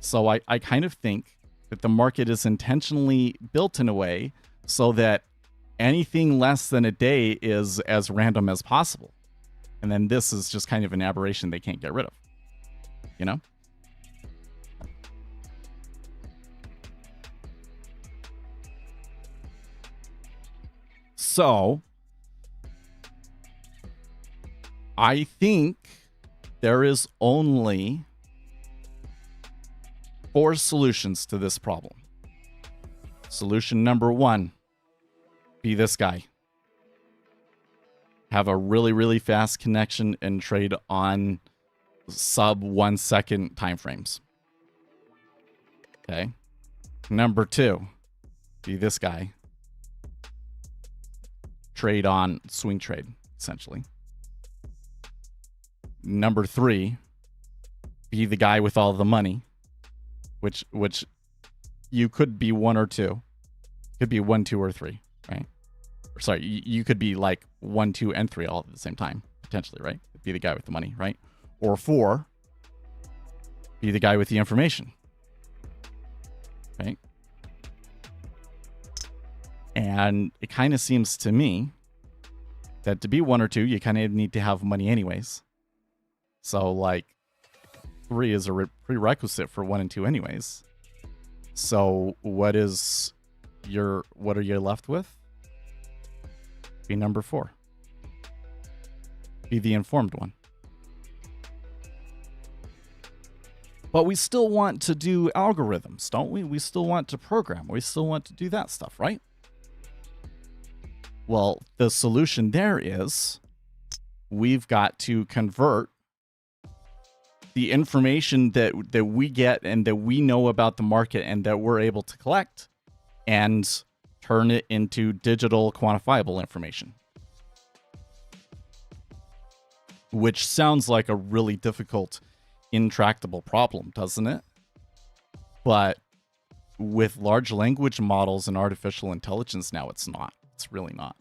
So I kind of think that the market is intentionally built in a way so that anything less than a day is as random as possible. And then this is just kind of an aberration they can't get rid of, you know? So I think there is only 4 solutions to this problem. Solution number 1, be this guy. Have a really, really fast connection and trade on sub 1 second timeframes. Okay. Number 2, be this guy. Trade on swing trade, essentially. Number 3, be the guy with all the money, which you could be 1 or 2. Could be 1, 2, or 3, right? Or sorry, you could be like 1, 2, and 3 all at the same time, potentially, right? Be the guy with the money, right? Or 4, be the guy with the information, right? And it kind of seems to me that to be 1 or 2, you kind of need to have money anyways. So like 3 is a prerequisite for 1 and 2 anyways. So what are you left with? Be number 4. Be the informed one. But we still want to do algorithms, don't we? We still want to program. We still want to do that stuff, right? Well, the solution there is we've got to convert the information that we get and that we know about the market and that we're able to collect and turn it into digital quantifiable information. Which sounds like a really difficult, intractable problem, doesn't it? But with large language models and artificial intelligence now, it's not. It's really not.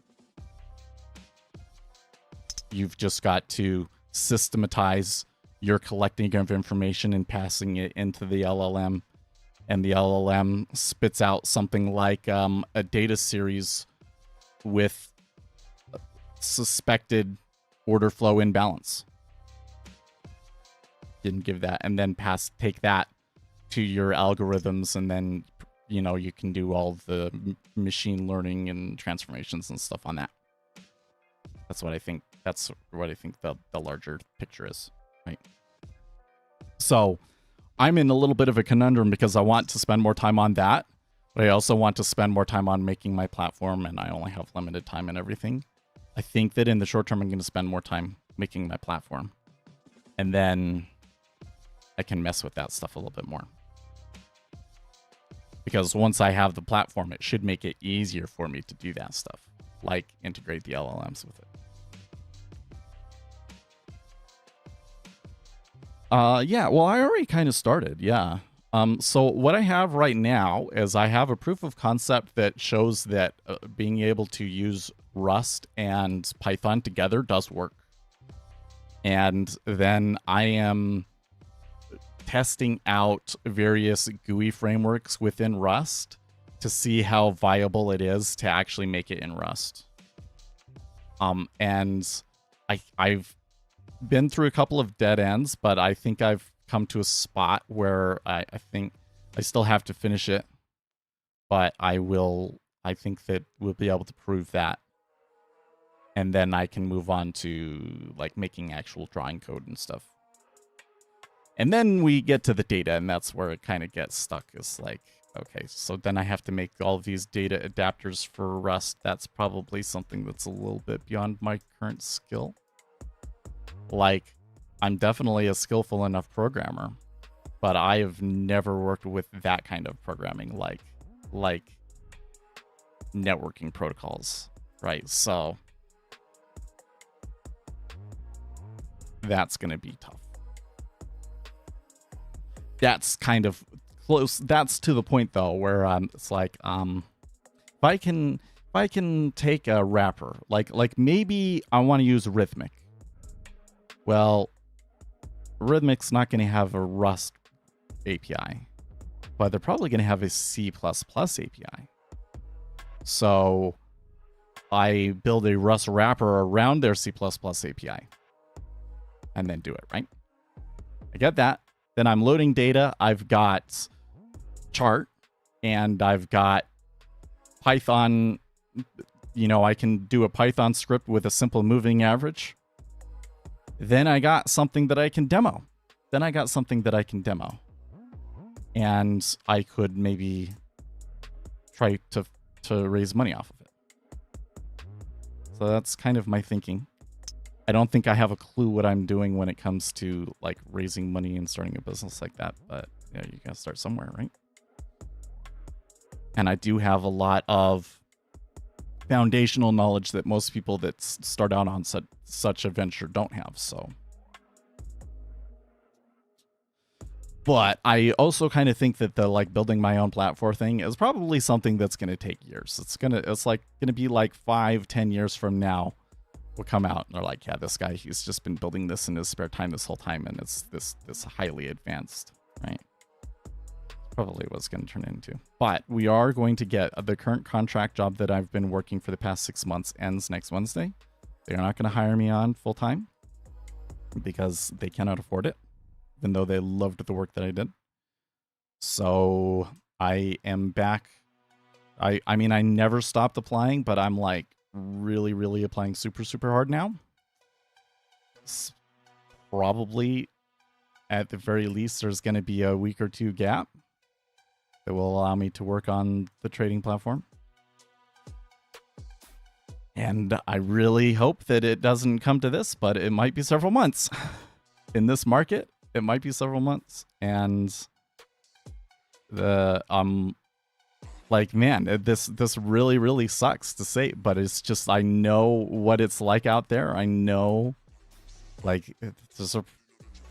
You've just got to systematize your collecting of information and passing it into the LLM, and the LLM spits out something like a data series with suspected order flow imbalance. Didn't give that, and then take that to your algorithms, and then you can do all the machine learning and transformations and stuff on that. That's what I think. That's what I think the larger picture is, right? So I'm in a little bit of a conundrum because I want to spend more time on that, but I also want to spend more time on making my platform, and I only have limited time and everything. I think that in the short term, I'm going to spend more time making my platform, and then I can mess with that stuff a little bit more. Because once I have the platform, it should make it easier for me to do that stuff, like integrate the LLMs with it. Yeah, well, I already kind of started, yeah. So what I have right now is I have a proof of concept that shows that being able to use Rust and Python together does work. And then I am testing out various GUI frameworks within Rust to see how viable it is to actually make it in Rust. And I've been through a couple of dead ends, but I think I've come to a spot where I think I still have to finish it, but I think that we'll be able to prove that. And then I can move on to like making actual drawing code and stuff. And then we get to the data, and that's where it kind of gets stuck. It's like, okay, so then I have to make all of these data adapters for Rust. That's probably something that's a little bit beyond my current skill. Like, I'm definitely a skillful enough programmer, but I have never worked with that kind of programming, like networking protocols, right? So that's going to be tough. That's kind of close. That's to the point though, where it's like, if I can take a wrapper, like maybe I want to use Rhythmic. Well, Rhythmic's not going to have a Rust API. but they're probably going to have a C++ API. So I build a Rust wrapper around their C++ API and then do it, right? I get that. Then I'm loading data. I've got chart and I've got Python. You know, I can do a Python script with a simple moving average. Then I got something that I can demo. And I could maybe try to raise money off of it. So that's kind of my thinking. I don't think I have a clue what I'm doing when it comes to like raising money and starting a business like that, but yeah, you gotta start somewhere, right? And I do have a lot of foundational knowledge that most people that start out on such a venture don't have, so. But I also kind of think that the like building my own platform thing is probably something that's going to take years. It's like going to be like 5-10 years from now will come out and they're like, yeah, this guy, he's just been building this in his spare time this whole time, and it's this highly advanced, right? Probably what it's going to turn into. But we are going to get the current contract job that I've been working for the past 6 months ends next Wednesday. They're not going to hire me on full time because they cannot afford it, even though they loved the work that I did. So I am back. I mean, I never stopped applying, but I'm like really, really applying super hard now. It's probably, at the very least, there's going to be a week or two gap that will allow me to work on the trading platform. And I really hope that it doesn't come to this, but it might be several months. In this market, it might be several months. And like, man, this really, really sucks to say, but it's just, I know what it's like out there. I know, like, there's a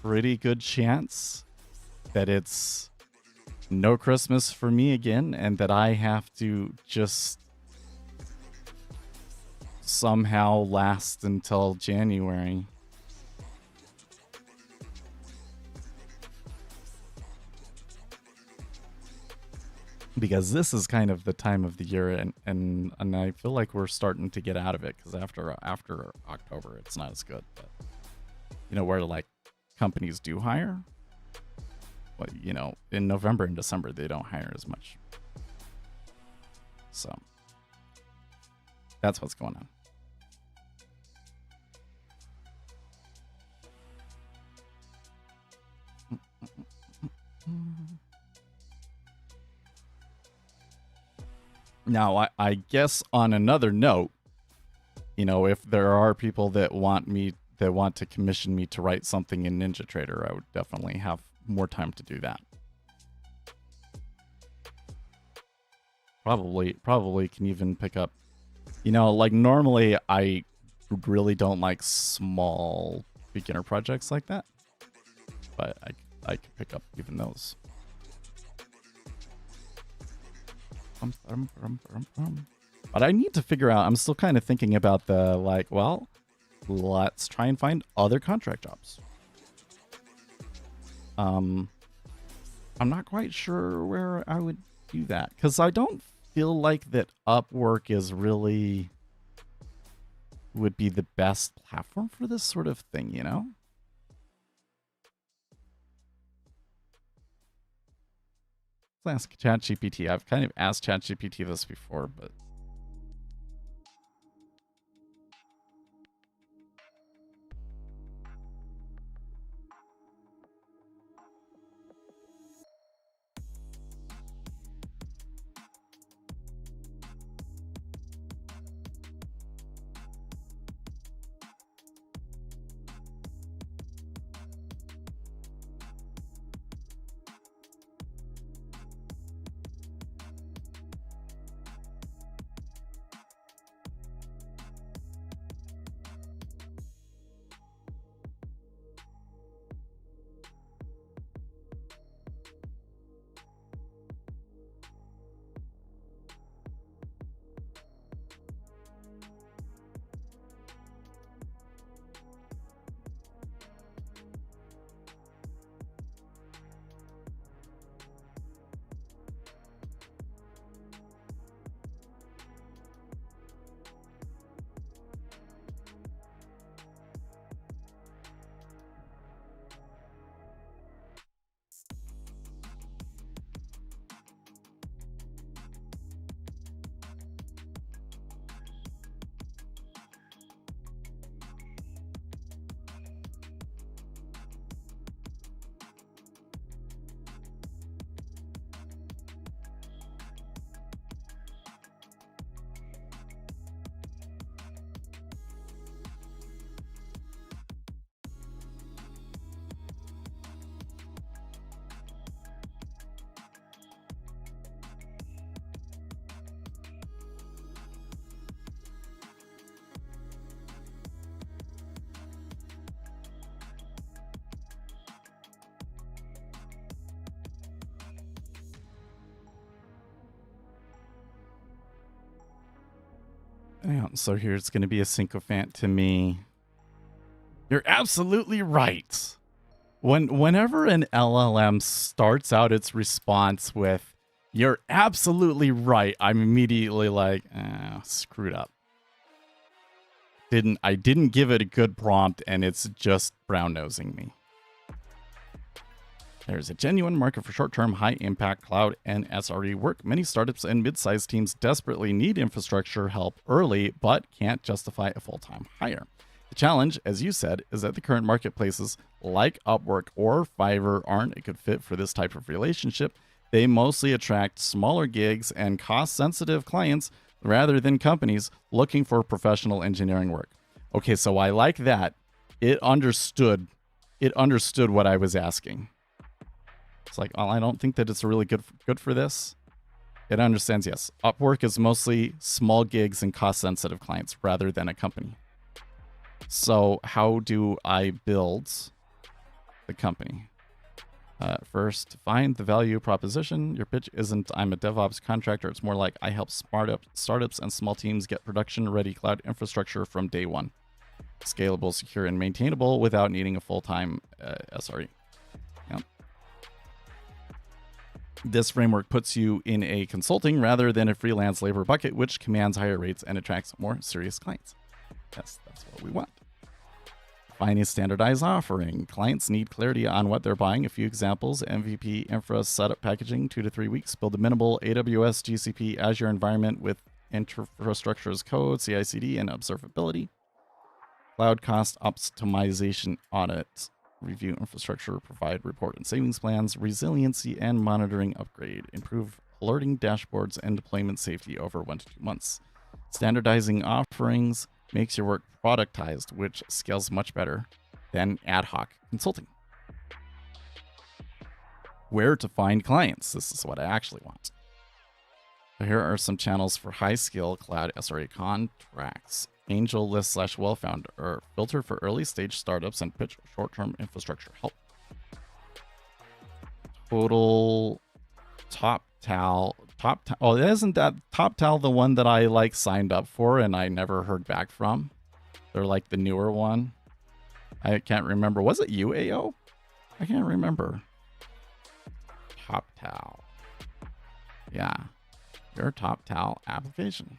pretty good chance that it's no Christmas for me again, and that I have to just somehow last until January. Because this is kind of the time of the year, and I feel like we're starting to get out of it, because after October it's not as good. But you know, where like companies do hire, but you know, in November and December they don't hire as much. So that's what's going on. Now, I guess on another note, you know, if there are people that want to commission me to write something in NinjaTrader, I would definitely have more time to do that. Probably can even pick up, you know, like normally I really don't like small beginner projects like that, but I could pick up even those. But I need to figure out, I'm still kind of thinking about the, like, well, let's try and find other contract jobs. I'm not quite sure where I would do that, because I don't feel like that Upwork is really would be the best platform for this sort of thing, you know? Let's ask ChatGPT. I've kind of asked ChatGPT this before, but Yeah, so here's going to be a sycophant to me. You're absolutely right. Whenever an LLM starts out its response with, "You're absolutely right," I'm immediately like, screwed up. I didn't give it a good prompt, and it's just brown-nosing me. There's a genuine market for short-term, high-impact cloud and SRE work. Many startups and mid-sized teams desperately need infrastructure help early, but can't justify a full-time hire. The challenge, as you said, is that the current marketplaces like Upwork or Fiverr aren't a good fit for this type of relationship. They mostly attract smaller gigs and cost-sensitive clients rather than companies looking for professional engineering work. Okay, so I like that. It understood what I was asking. It's like, well, I don't think that it's really good for this. It understands, yes. Upwork is mostly small gigs and cost-sensitive clients rather than a company. So how do I build the company? First, find the value proposition. Your pitch isn't, "I'm a DevOps contractor." It's more like, "I help startups and small teams get production-ready cloud infrastructure from day one. Scalable, secure, and maintainable without needing a full-time SRE." Yep. This framework puts you in a consulting rather than a freelance labor bucket, which commands higher rates and attracts more serious clients. Yes, that's what we want. Find a standardized offering. Clients need clarity on what they're buying. A few examples: MVP infra setup packaging, 2 to 3 weeks. Build a minimal AWS, GCP, Azure environment with infrastructure as code, CI/CD, and observability. Cloud cost optimization audit. Review infrastructure, provide report and savings plans, resiliency and monitoring upgrade. Improve alerting dashboards and deployment safety over 1 to 2 months. Standardizing offerings makes your work productized, which scales much better than ad hoc consulting. Where to find clients. This is what I actually want. So here are some channels for high-skill cloud SRE contracts. Angel list / well-found, or filter for early-stage startups and pitch short-term infrastructure help. Total TopTal. Oh, isn't that TopTal the one that I signed up for and I never heard back from? They're like the newer one. I can't remember. Was it you, AO? I can't remember. TopTal. Yeah. Your TopTal application.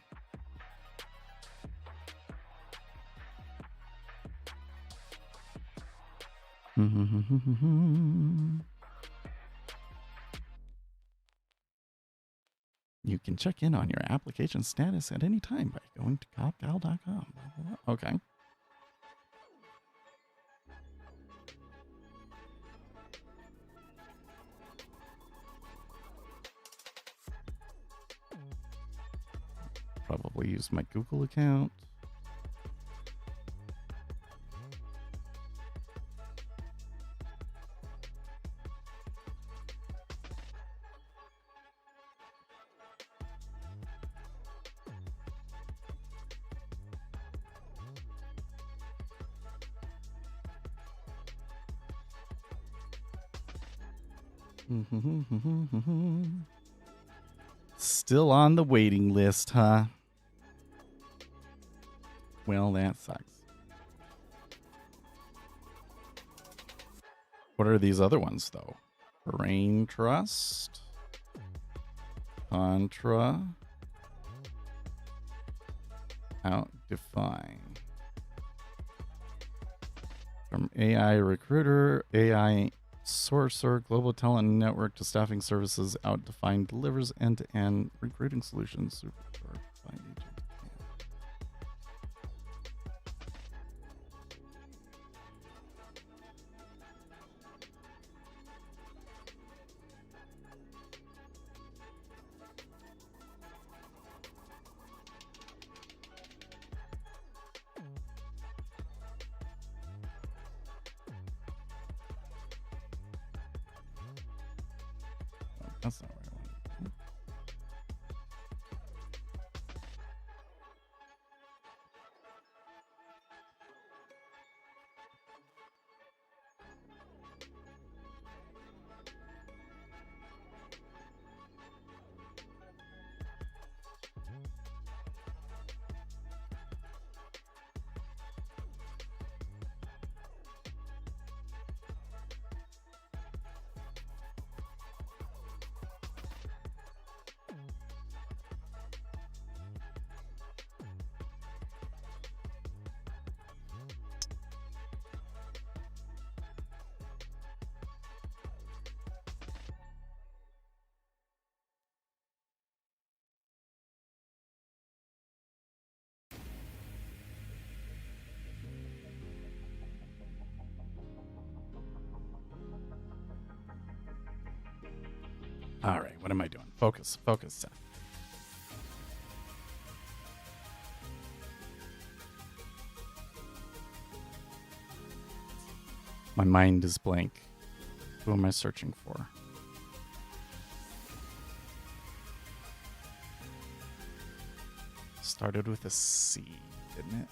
You can check in on your application status at any time by going to copcal.com. Okay. Probably use my Google account. Still on the waiting list, huh? Well, that sucks. What are these other ones, though? Brain Trust, Contra, Outdefine. From AI Recruiter, AI Sourcer, Global Talent Network to Staffing Services, Outdefine delivers end-to-end recruiting solutions. Superstar Find Agent. That's not what I wanted. All right, what am I doing? Focus, focus. My mind is blank. Who am I searching for? Started with a C, didn't it?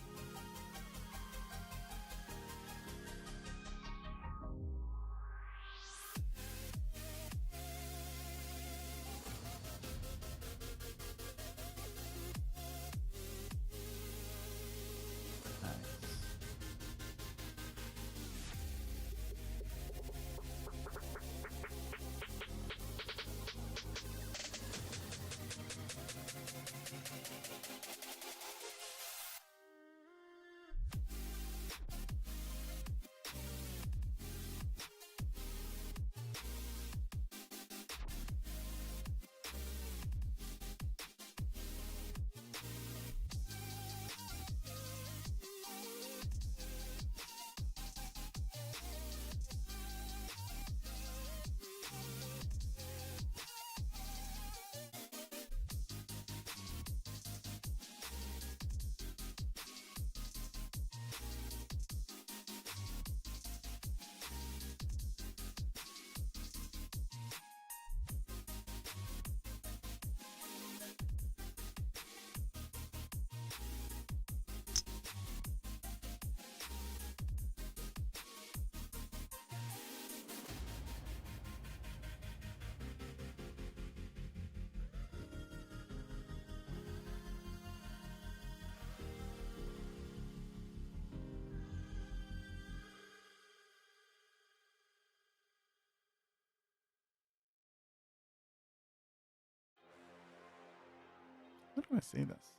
How do I say this?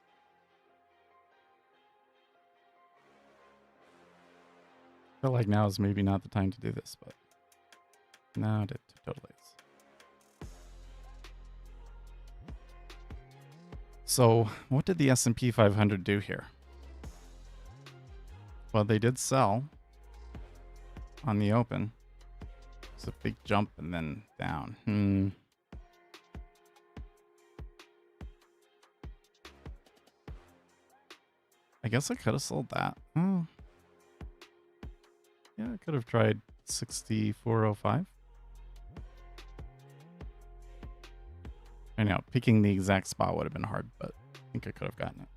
I feel like now is maybe not the time to do this, but no, it totally is. So, what did the S&P 500 do here? Well, they did sell on the open. It's a big jump and then down. I guess I could have sold that. Oh. Yeah, I could have tried 64.05. I know, picking the exact spot would have been hard, but I think I could have gotten it.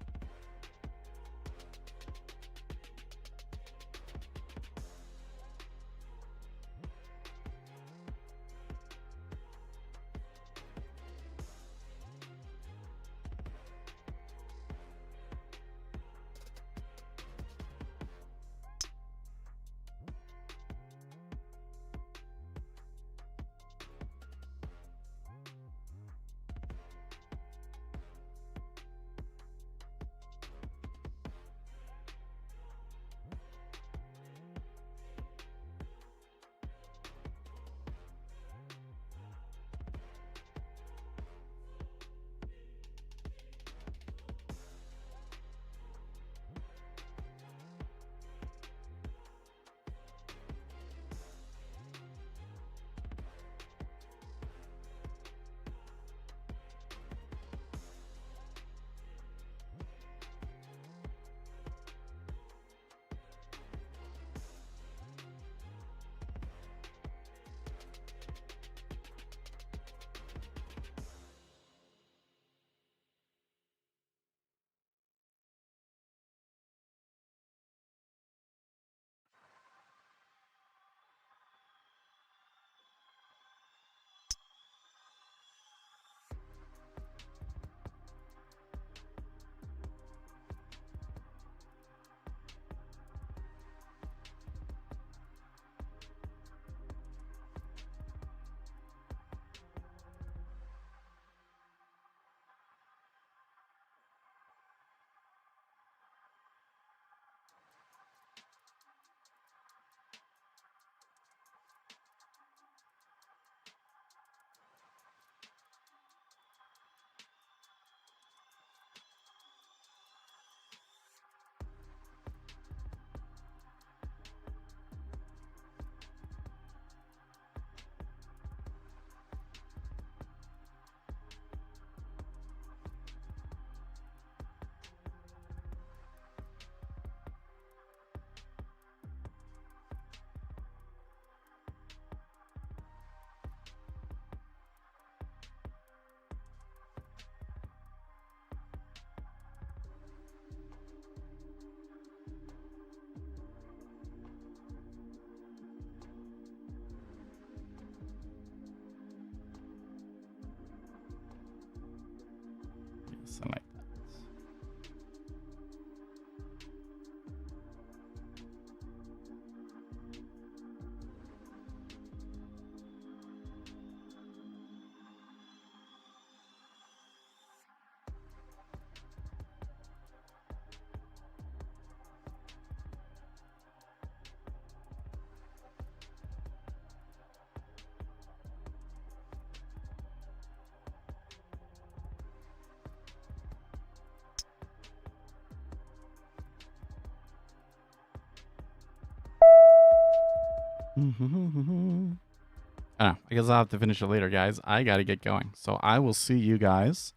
I guess I'll have to finish it later, guys. I got to get going. So I will see you guys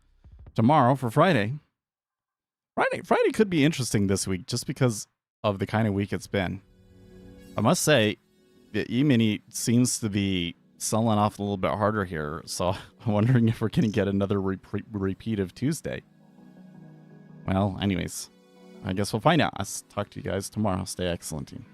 tomorrow for Friday. Friday could be interesting this week just because of the kind of week it's been. I must say, the E-mini seems to be selling off a little bit harder here. So I'm wondering if we're going to get another repeat of Tuesday. Well, anyways, I guess we'll find out. I'll talk to you guys tomorrow. Stay excellent, team.